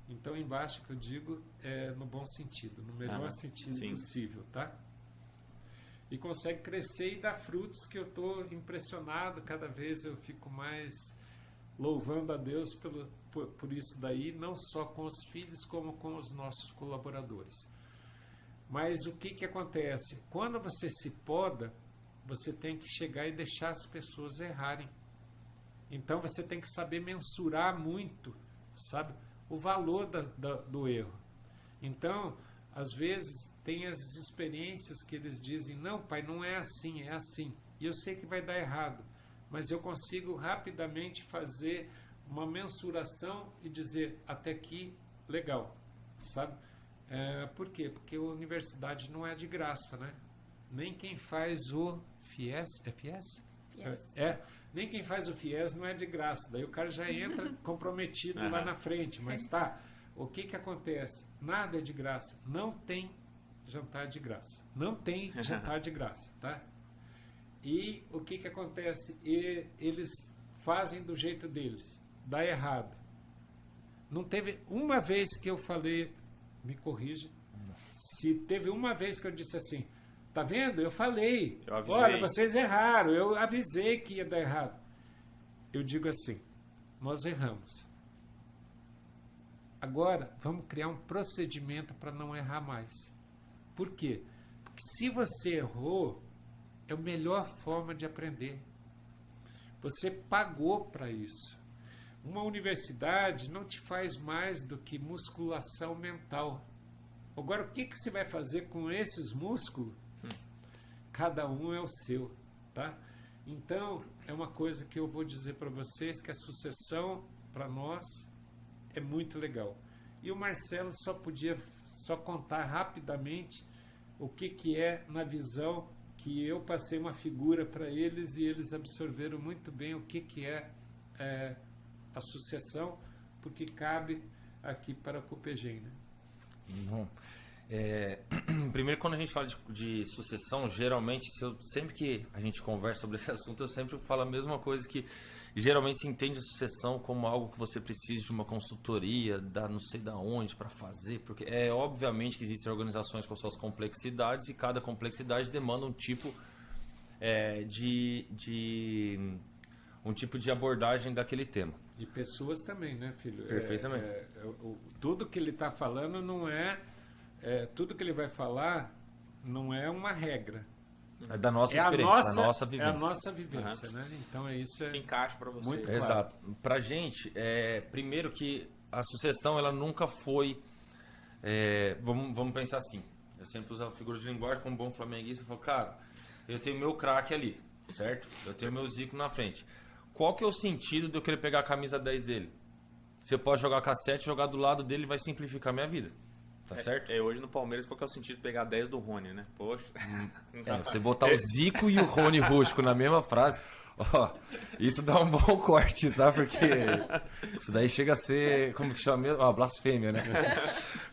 Speaker 3: Então, embaixo, que eu digo, é no bom sentido, no melhor sentido possível, tá? E consegue crescer e dar frutos que eu estou impressionado, cada vez eu fico mais louvando a Deus por isso daí, não só com os filhos, como com os nossos colaboradores. Mas o que acontece? Quando você se poda, você tem que chegar e deixar as pessoas errarem. Então, você tem que saber mensurar muito, sabe? O valor do erro. Então, às vezes, tem as experiências que eles dizem, não, pai, não é assim, é assim. E eu sei que vai dar errado, mas eu consigo rapidamente fazer uma mensuração e dizer, até aqui, legal, sabe? Por quê? Porque a universidade não é de graça, né? Nem quem faz o FIES, é FIES?
Speaker 1: Yes.
Speaker 3: Nem quem faz o FIES não é de graça. Daí o cara já entra comprometido lá na frente. Mas tá, o que acontece? Nada é de graça. Não tem jantar de graça. Não tem jantar de graça, tá? E o que acontece? Eles fazem do jeito deles. Dá errado. Não teve uma vez que eu falei, me corrija, se teve uma vez que eu disse assim, tá vendo? Eu falei.
Speaker 2: Eu avisei.
Speaker 3: Olha, vocês erraram. Eu avisei que ia dar errado. Eu digo assim, nós erramos. Agora, vamos criar um procedimento para não errar mais. Por quê? Porque se você errou, é a melhor forma de aprender. Você pagou para isso. Uma universidade não te faz mais do que musculação mental. Agora, o que você vai fazer com esses músculos? Cada um é o seu, tá? Então, é uma coisa que eu vou dizer para vocês, que a sucessão, para nós, é muito legal. E o Marcelo só contar rapidamente o que é na visão que eu passei uma figura para eles e eles absorveram muito bem o que é a sucessão, porque cabe aqui para a Copegem, né?
Speaker 4: Bom, primeiro, quando a gente fala de sucessão, geralmente, sempre que a gente conversa sobre esse assunto, eu sempre falo a mesma coisa, que geralmente se entende a sucessão como algo que você precisa de uma consultoria, da não sei da onde para fazer, porque obviamente que existem organizações com suas complexidades e cada complexidade demanda um tipo um tipo de abordagem daquele tema.
Speaker 3: E pessoas também, né, filho?
Speaker 4: Perfeitamente.
Speaker 3: Tudo que ele está falando não tudo que ele vai falar não é uma regra.
Speaker 4: É da nossa experiência, da nossa vivência.
Speaker 3: É a nossa vivência, né? Então isso
Speaker 2: que encaixa para você.
Speaker 3: Muito
Speaker 4: Exato. Pra gente, primeiro que a sucessão, ela nunca foi... vamos pensar assim. Eu sempre uso a figura de linguagem como bom flamenguista. Eu falo, cara, eu tenho meu craque ali, certo? Eu tenho meu Zico na frente. Qual que é o sentido de eu querer pegar a camisa 10 dele? Se eu posso jogar com a 7, jogar do lado dele vai simplificar a minha vida. Tá certo?
Speaker 2: Hoje no Palmeiras, qual que é o sentido de pegar a 10 do Rony, né? Poxa.
Speaker 4: Você botar o Zico e o Rony Rústico na mesma frase, isso dá um bom corte, tá? Porque isso daí chega a ser, como que chama mesmo? Blasfêmia, né?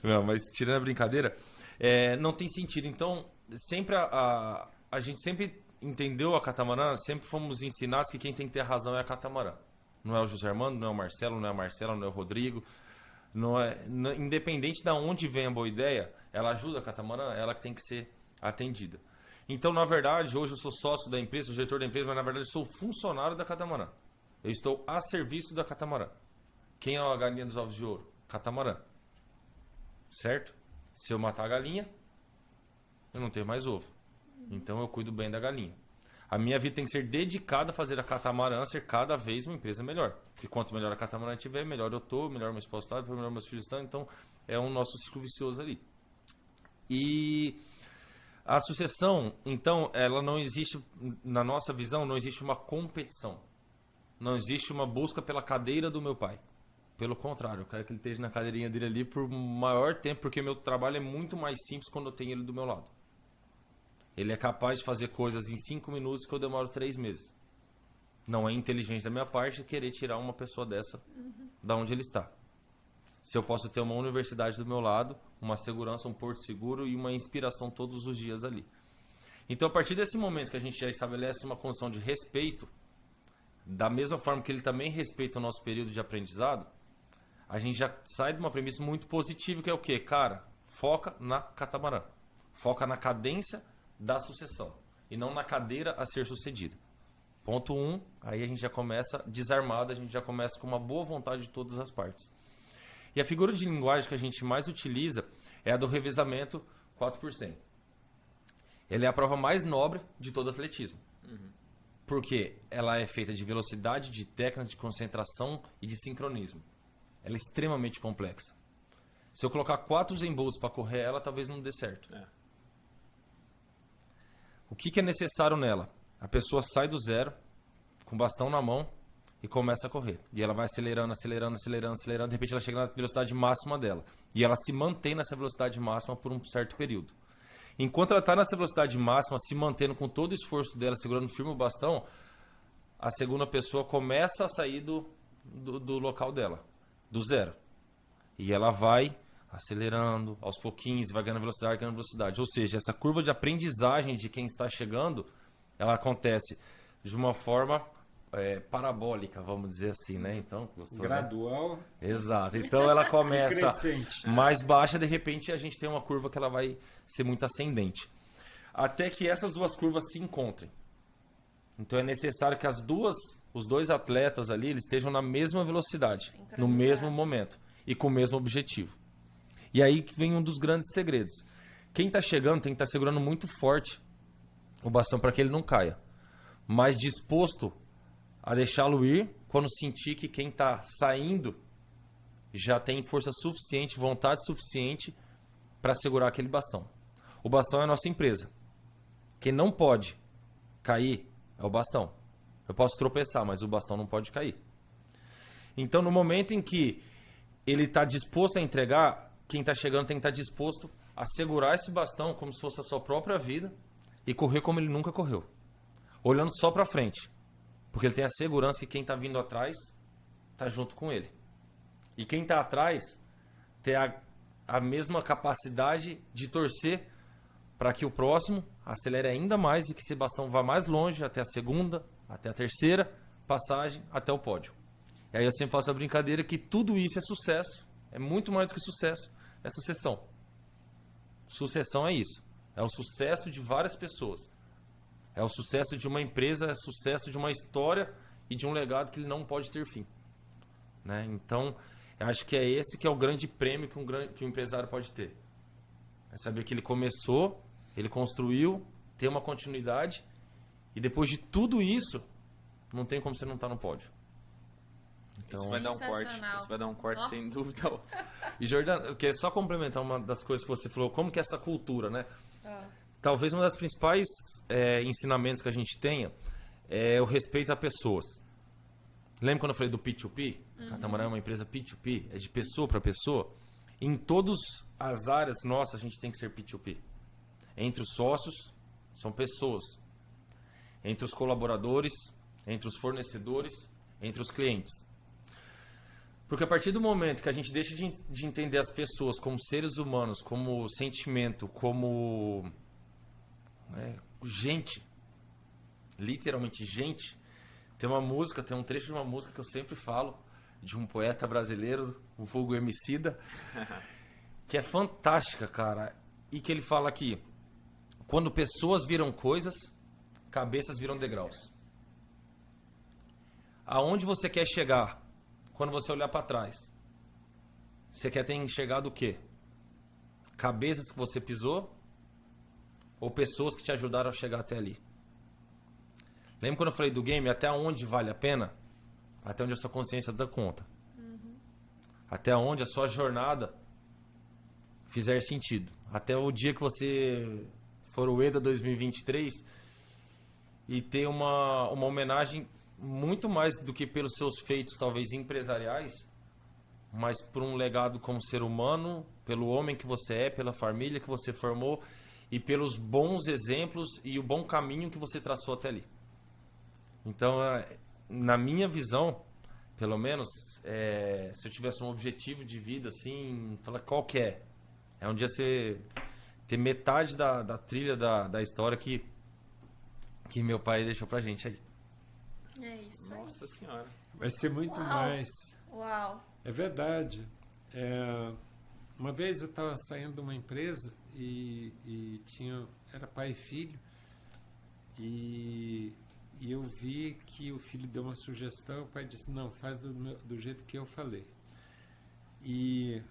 Speaker 4: Não, mas tirando a brincadeira, não tem sentido. Então, sempre a gente sempre entendeu a Catamarã, sempre fomos ensinados que quem tem que ter razão é a Catamarã. Não é o José Armando, não é o Marcelo, não é a Marcela, não é o Rodrigo. Independente de onde vem a boa ideia, ela ajuda a Catamarã, ela que tem que ser atendida. Então, na verdade, hoje eu sou sócio da empresa, sou diretor da empresa, mas na verdade eu sou funcionário da Catamarã. Eu estou a serviço da Catamarã. Quem é a galinha dos ovos de ouro? Catamarã. Certo? Se eu matar a galinha, eu não tenho mais ovo. Então eu cuido bem da galinha. A minha vida tem que ser dedicada a fazer a Catamarã ser cada vez uma empresa melhor. Porque quanto melhor a Catamarã tiver, melhor eu estou, melhor meu esposo está, melhor meus filhos estão. Então é um nosso ciclo vicioso ali. E a sucessão, então, ela não existe, na nossa visão, não existe uma competição. Não existe uma busca pela cadeira do meu pai. Pelo contrário, eu quero que ele esteja na cadeirinha dele ali por maior tempo, porque meu trabalho é muito mais simples quando eu tenho ele do meu lado. Ele é capaz de fazer coisas em 5 minutos que eu demoro 3 meses. Não é inteligente da minha parte querer tirar uma pessoa dessa da onde ele está. Se eu posso ter uma universidade do meu lado, uma segurança, um porto seguro e uma inspiração todos os dias ali. Então, a partir desse momento que a gente já estabelece uma condição de respeito, da mesma forma que ele também respeita o nosso período de aprendizado, a gente já sai de uma premissa muito positiva, que é o quê? Cara, foca na Catamarã. Foca na cadência da sucessão e não na cadeira a ser sucedida. Ponto 1, aí a gente já começa desarmado, a gente já começa com uma boa vontade de todas as partes. E a figura de linguagem que a gente mais utiliza é a do revezamento 4%. Ele é a prova mais nobre de todo atletismo. Porque ela é feita de velocidade, de técnica, de concentração e de sincronismo. Ela é extremamente complexa. Se eu colocar 4 Usain Bolts para correr ela, talvez não dê certo. O que é necessário nela? A pessoa sai do zero, com o bastão na mão, e começa a correr. E ela vai acelerando, acelerando, acelerando, acelerando. De repente ela chega na velocidade máxima dela. E ela se mantém nessa velocidade máxima por um certo período. Enquanto ela está nessa velocidade máxima, se mantendo com todo o esforço dela, segurando firme o bastão, a segunda pessoa começa a sair do local dela, do zero. E ela vai acelerando aos pouquinhos, vai ganhando velocidade. Ou seja, essa curva de aprendizagem de quem está chegando, ela acontece de uma forma parabólica, vamos dizer assim, né? Então, gostou,
Speaker 3: gradual.
Speaker 4: Né? Exato. Então ela começa mais baixa, de repente a gente tem uma curva que ela vai ser muito ascendente. Até que essas duas curvas se encontrem. Então é necessário que os dois atletas ali, eles estejam na mesma velocidade, no mesmo momento e com o mesmo objetivo. E aí que vem um dos grandes segredos. Quem está chegando tem que estar segurando muito forte o bastão para que ele não caia. Mas disposto a deixá-lo ir quando sentir que quem está saindo já tem força suficiente, vontade suficiente para segurar aquele bastão. O bastão é a nossa empresa. Quem não pode cair é o bastão. Eu posso tropeçar, mas o bastão não pode cair. Então, no momento em que ele está disposto a entregar, quem está chegando tem que estar disposto a segurar esse bastão como se fosse a sua própria vida e correr como ele nunca correu. Olhando só para frente. Porque ele tem a segurança que quem está vindo atrás está junto com ele. E quem está atrás tem a mesma capacidade de torcer para que o próximo acelere ainda mais e que esse bastão vá mais longe, até a segunda, até a terceira, passagem até o pódio. E aí eu sempre faço a brincadeira que tudo isso é sucesso. É muito mais do que sucesso. É sucessão. Sucessão é isso. É o sucesso de várias pessoas. É o sucesso de uma empresa, é o sucesso de uma história e de um legado que ele não pode ter fim. Né? Então, eu acho que é esse que é o grande prêmio que um empresário pode ter. É saber que ele começou, ele construiu, tem uma continuidade e depois de tudo isso, não tem como você não estar no pódio. Então,
Speaker 2: isso vai dar um corte. Isso vai dar um corte,
Speaker 1: Nossa.
Speaker 2: sem dúvida.
Speaker 4: E Jordana, eu queria só complementar uma das coisas que você falou, como que é essa cultura, né?
Speaker 1: Ah.
Speaker 4: Talvez um das principais ensinamentos que a gente tenha é o respeito a pessoas. Lembra quando eu falei do P2P? A Tamarã é uma empresa P2P, é de pessoa para pessoa. Em todas as áreas nossas, a gente tem que ser P2P. Entre os sócios, são pessoas. Entre os colaboradores, entre os fornecedores, entre os clientes. Porque a partir do momento que a gente deixa de entender as pessoas como seres humanos, como sentimento, como gente, literalmente gente, tem uma música, tem um trecho de uma música que eu sempre falo, de um poeta brasileiro, o vulgo Emicida, que é fantástica, cara, e que ele fala aqui, quando pessoas viram coisas, cabeças viram degraus. Aonde você quer chegar quando você olhar para trás? Você quer ter enxergado o quê? Cabeças que você pisou ou pessoas que te ajudaram a chegar até ali? Lembra quando eu falei do game? Até onde vale a pena? Até onde a sua consciência dá conta. Até onde a sua jornada fizer sentido. Até o dia que você for o EDA 2023 e ter uma homenagem muito mais do que pelos seus feitos, talvez empresariais, mas por um legado como ser humano, pelo homem que você é, pela família que você formou e pelos bons exemplos e o bom caminho que você traçou até ali. Então, na minha visão, pelo menos, se eu tivesse um objetivo de vida, assim, falar qual que é? É um dia você ter metade da trilha da história que meu pai deixou pra gente aí.
Speaker 1: É isso aí.
Speaker 2: Nossa senhora.
Speaker 3: Vai ser muito
Speaker 1: Uau.
Speaker 3: mais.
Speaker 1: Uau.
Speaker 3: É verdade. Uma vez eu estava saindo de uma empresa e era pai e filho e eu vi que o filho deu uma sugestão, o pai disse, não, faz do jeito que eu falei. E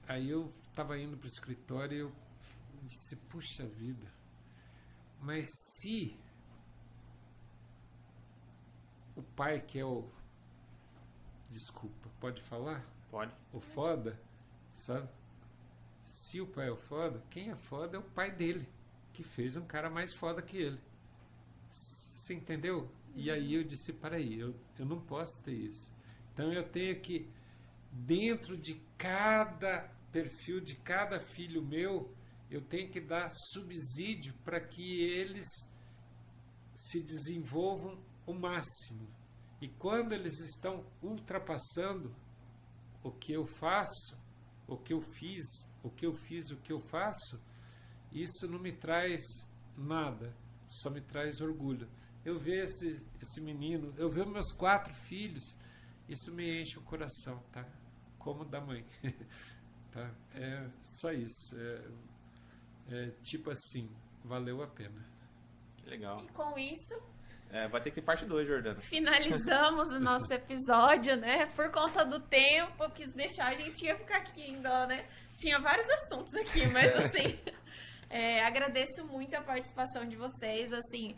Speaker 3: aí eu estava indo para o escritório e eu disse, puxa vida, mas se o pai que é o... Desculpa, pode falar?
Speaker 2: Pode.
Speaker 3: O foda, sabe? Se o pai é o foda, quem é foda é o pai dele, que fez um cara mais foda que ele. Você entendeu? E aí eu disse, peraí, eu não posso ter isso. Então eu tenho que, dentro de cada perfil, de cada filho meu, eu tenho que dar subsídio para que eles se desenvolvam o máximo. E quando eles estão ultrapassando o que eu faço, o que eu fiz, o que eu faço, isso não me traz nada, só me traz orgulho. Eu ver esse menino, eu ver meus 4 filhos, isso me enche o coração, tá? Como da mãe. Tá? É só isso. Tipo assim, valeu a pena.
Speaker 2: Que legal.
Speaker 1: E com isso,
Speaker 2: Vai ter que ter parte 2, Jordana.
Speaker 1: finalizamos o nosso episódio, né? Por conta do tempo, quis deixar, a gente ia ficar aqui ainda, né? Tinha vários assuntos aqui, mas assim, agradeço muito a participação de vocês, assim,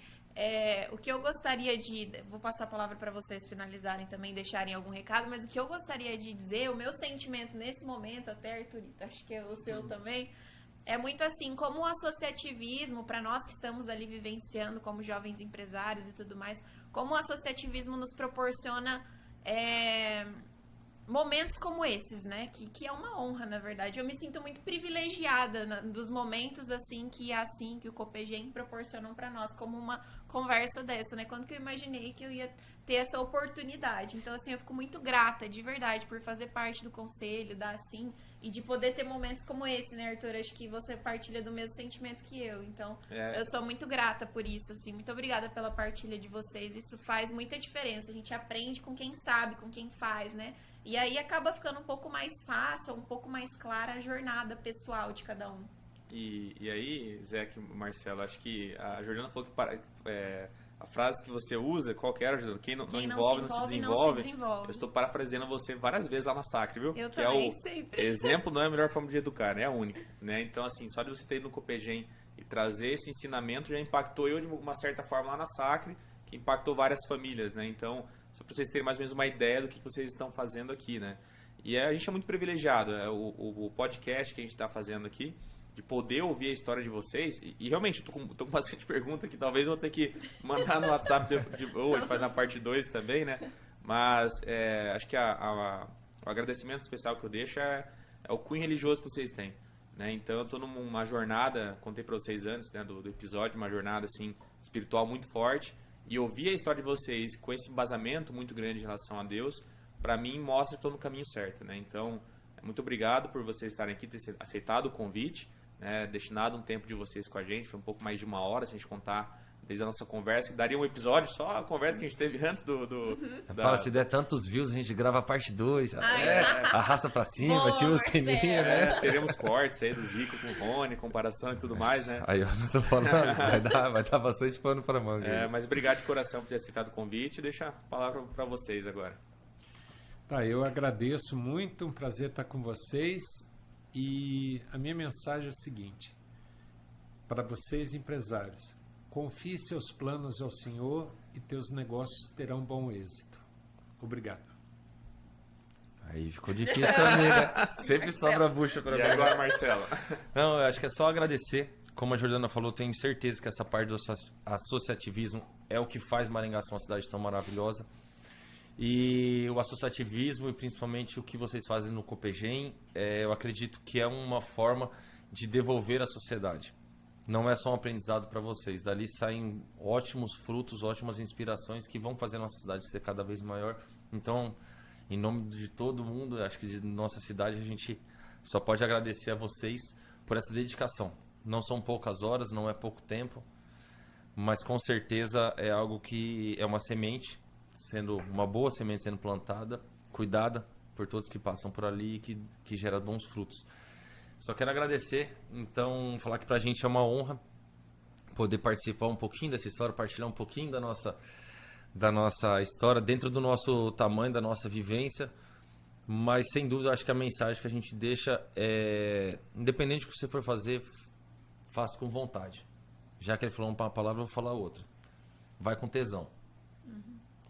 Speaker 1: o que eu gostaria de... Vou passar a palavra para vocês finalizarem também, deixarem algum recado, mas o que eu gostaria de dizer, o meu sentimento nesse momento, até Arthurito, acho que é o seu também, é muito assim, como o associativismo, para nós que estamos ali vivenciando como jovens empresários e tudo mais, como o associativismo nos proporciona momentos como esses, né? Que é uma honra, na verdade. Eu me sinto muito privilegiada dos momentos assim que o Copegem proporcionam para nós, como uma conversa dessa, né? Quando que eu imaginei que eu ia ter essa oportunidade. Então, assim, eu fico muito grata, de verdade, por fazer parte do conselho, da E de poder ter momentos como esse, né, Arthur? Acho que você partilha do mesmo sentimento que eu. Então, eu sou muito grata por isso, assim. Muito obrigada pela partilha de vocês. Isso faz muita diferença. A gente aprende com quem sabe, com quem faz, né? E aí acaba ficando um pouco mais fácil, um pouco mais clara a jornada pessoal de cada um.
Speaker 2: E aí, Zé e Marcelo, acho que a Jordana falou que a frase que você usa, qual que era, Jordana? Quem não envolve, não se desenvolve. Eu estou parafraseando você várias vezes lá na Sacre, viu?
Speaker 1: Eu
Speaker 2: que
Speaker 1: também,
Speaker 2: é o
Speaker 1: sempre.
Speaker 2: exemplo, não é a melhor forma de educar, né? É a única, né? Então, assim, só de você ter ido no Copegem e trazer esse ensinamento já impactou eu de uma certa forma lá na Sacre, que impactou várias famílias, né? Então, só para vocês terem mais ou menos uma ideia do que vocês estão fazendo aqui, né? E a gente é muito privilegiado, o podcast que a gente está fazendo aqui, de poder ouvir a história de vocês. E realmente, tô com bastante pergunta que talvez eu vou ter que mandar no WhatsApp hoje, faz na parte 2 também, né? Mas acho que o agradecimento especial que eu deixo é o cunho religioso que vocês têm, né? Então, eu estou numa jornada, contei para vocês antes, né, do episódio, uma jornada assim, espiritual muito forte. E ouvir a história de vocês com esse embasamento muito grande em relação a Deus, para mim, mostra que estou no caminho certo, né? Então, muito obrigado por vocês estarem aqui, ter aceitado o convite, né? Destinado um tempo de vocês com a gente, foi um pouco mais de 1 hora, se a gente contar desde a nossa conversa, que daria um episódio só a conversa que a gente teve antes
Speaker 4: Fala, se der tantos views, a gente grava a parte 2, arrasta pra cima,
Speaker 1: Boa,
Speaker 4: ativa o sininho, né?
Speaker 2: Teremos cortes aí do Zico com o Rony, comparação e tudo mais, né?
Speaker 4: Aí eu não tô falando, vai dar bastante pano pra manga.
Speaker 2: Mas obrigado de coração por ter aceitado o convite, deixa a palavra para vocês agora.
Speaker 3: Tá, eu agradeço muito, um prazer estar com vocês. E a minha mensagem é o seguinte: para vocês empresários, confie seus planos ao Senhor e teus negócios terão bom êxito. Obrigado.
Speaker 4: Aí ficou difícil pra mim, né? Sempre sobra a bucha pra mim.
Speaker 2: E agora, Marcelo?
Speaker 4: Não, eu acho que é só agradecer. Como a Jordana falou, tenho certeza que essa parte do associativismo é o que faz Maringá ser uma cidade tão maravilhosa. E o associativismo, e principalmente o que vocês fazem no Copegem, eu acredito que é uma forma de devolver à sociedade. Não é só um aprendizado para vocês. Dali saem ótimos frutos, ótimas inspirações que vão fazer a nossa cidade ser cada vez maior. Então, em nome de todo mundo, acho que de nossa cidade, a gente só pode agradecer a vocês por essa dedicação. Não são poucas horas, não é pouco tempo, mas com certeza é algo que é uma semente, sendo uma boa semente sendo plantada, cuidada por todos que passam por ali e que gera bons frutos. Só quero agradecer, então, falar que pra gente é uma honra poder participar um pouquinho dessa história, partilhar um pouquinho da nossa história, dentro do nosso tamanho, da nossa vivência, mas sem dúvida acho que a mensagem que a gente deixa é, independente do que você for fazer, faça com vontade. Já que ele falou uma palavra, eu vou falar outra. Vai com tesão.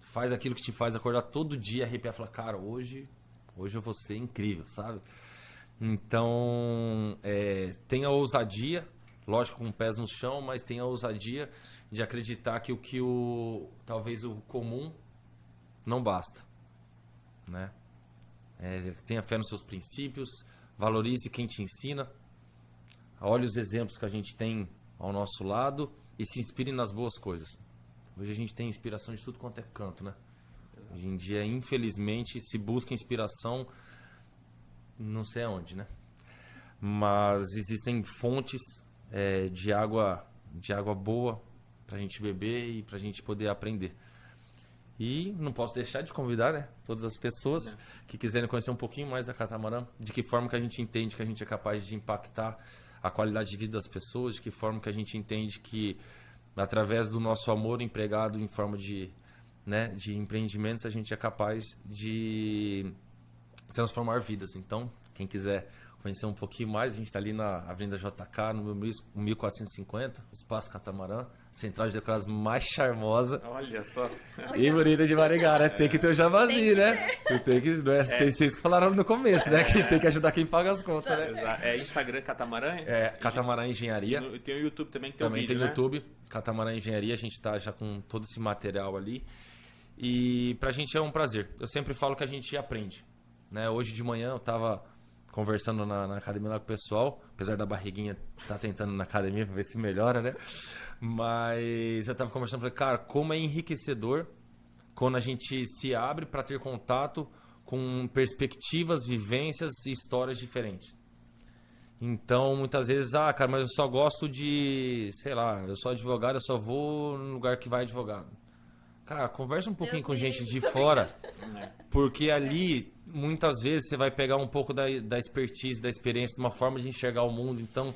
Speaker 4: Faz aquilo que te faz acordar todo dia, arrepiar e falar, cara, hoje eu vou ser incrível, sabe? Então, tenha ousadia, lógico, com pés no chão, mas tenha ousadia de acreditar que talvez o comum não basta, né? Tenha fé nos seus princípios, valorize quem te ensina, olhe os exemplos que a gente tem ao nosso lado e se inspire nas boas coisas. Hoje a gente tem inspiração de tudo quanto é canto, né? Hoje em dia, infelizmente, se busca inspiração não sei aonde, né? Mas existem fontes de água boa pra gente beber e pra gente poder aprender. E não posso deixar de convidar, né, todas as pessoas que quiserem conhecer um pouquinho mais da Catamarã, de que forma que a gente entende que a gente é capaz de impactar a qualidade de vida das pessoas, de que forma que a gente entende que através do nosso amor empregado em forma de empreendimentos, a gente é capaz de transformar vidas. Então, quem quiser conhecer um pouquinho mais, a gente está ali na Avenida JK, no 1450, Espaço Catamarã, central de decorados mais charmosa.
Speaker 2: Olha só.
Speaker 4: E bonita de Maringá, né? Tem que ter o jabazinho, né? Não é vocês que falaram no começo, né? Que tem que ajudar quem paga as contas, né?
Speaker 2: É Instagram Catamarã?
Speaker 4: Catamarã Engenharia.
Speaker 2: E tem o YouTube também, que tem
Speaker 4: também
Speaker 2: o vídeo,
Speaker 4: tem o YouTube, Catamarã Engenharia, a gente está já com todo esse material ali. E pra gente é um prazer. Eu sempre falo que a gente aprende, né? Hoje de manhã eu tava conversando na academia lá com o pessoal, apesar da barriguinha tá tentando na academia pra ver se melhora, né? Mas eu tava conversando, falei, cara, como é enriquecedor quando a gente se abre para ter contato com perspectivas, vivências e histórias diferentes. Então, muitas vezes, cara, mas eu só gosto de, sei lá, eu sou advogado, eu só vou no lugar que vai advogado. Cara, conversa um pouquinho com gente de fora, porque ali, muitas vezes, você vai pegar um pouco da expertise, da experiência, de uma forma de enxergar o mundo. Então,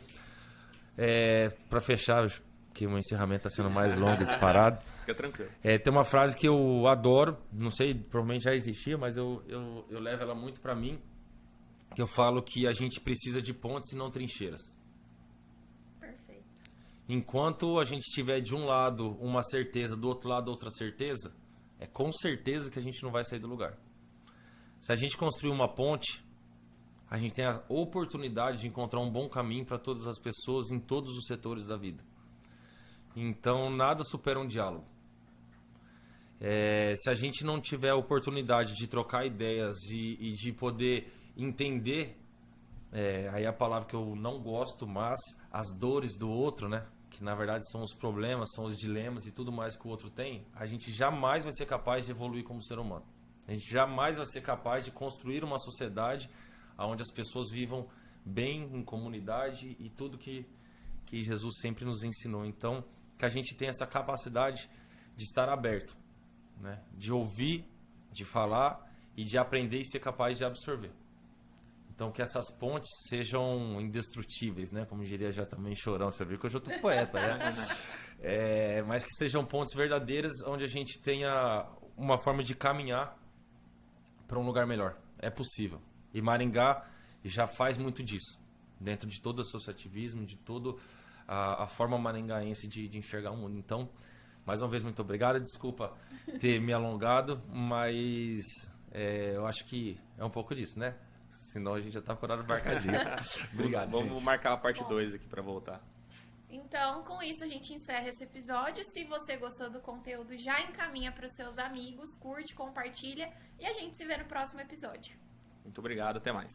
Speaker 4: para fechar, que o encerramento está sendo mais longo, disparado.
Speaker 2: Fica tranquilo.
Speaker 4: Tem uma frase que eu adoro, não sei, provavelmente já existia, mas eu levo ela muito para mim, que eu falo que a gente precisa de pontes e não trincheiras.
Speaker 1: Perfeito.
Speaker 4: Enquanto a gente tiver de um lado uma certeza, do outro lado outra certeza, é com certeza que a gente não vai sair do lugar. Se a gente construir uma ponte, a gente tem a oportunidade de encontrar um bom caminho para todas as pessoas em todos os setores da vida. Então, nada supera um diálogo. Se a gente não tiver a oportunidade de trocar ideias e de poder entender, aí é a palavra que eu não gosto, mas as dores do outro, né? Que na verdade são os problemas, são os dilemas e tudo mais que o outro tem, a gente jamais vai ser capaz de evoluir como ser humano. A gente jamais vai ser capaz de construir uma sociedade onde as pessoas vivam bem em comunidade e tudo que Jesus sempre nos ensinou. Então, que a gente tenha essa capacidade de estar aberto, né? De ouvir, de falar e de aprender e ser capaz de absorver. Então, que essas pontes sejam indestrutíveis, né? Como diria já também Chorão, você viu que hoje eu tô poeta, né? Mas que sejam pontes verdadeiras onde a gente tenha uma forma de caminhar para um lugar melhor. É possível. E Maringá já faz muito disso, dentro de todo o associativismo, de toda a forma maringaense de enxergar o mundo. Então, mais uma vez, muito obrigado. Desculpa ter me alongado, mas eu acho que é um pouco disso, né? Senão a gente já tá com o horário marcadinho. Obrigado,
Speaker 2: Vamos
Speaker 4: gente.
Speaker 2: marcar a parte 2 aqui para voltar.
Speaker 1: Então, com isso, a gente encerra esse episódio. Se você gostou do conteúdo, já encaminha para os seus amigos, curte, compartilha e a gente se vê no próximo episódio.
Speaker 2: Muito obrigado, até mais.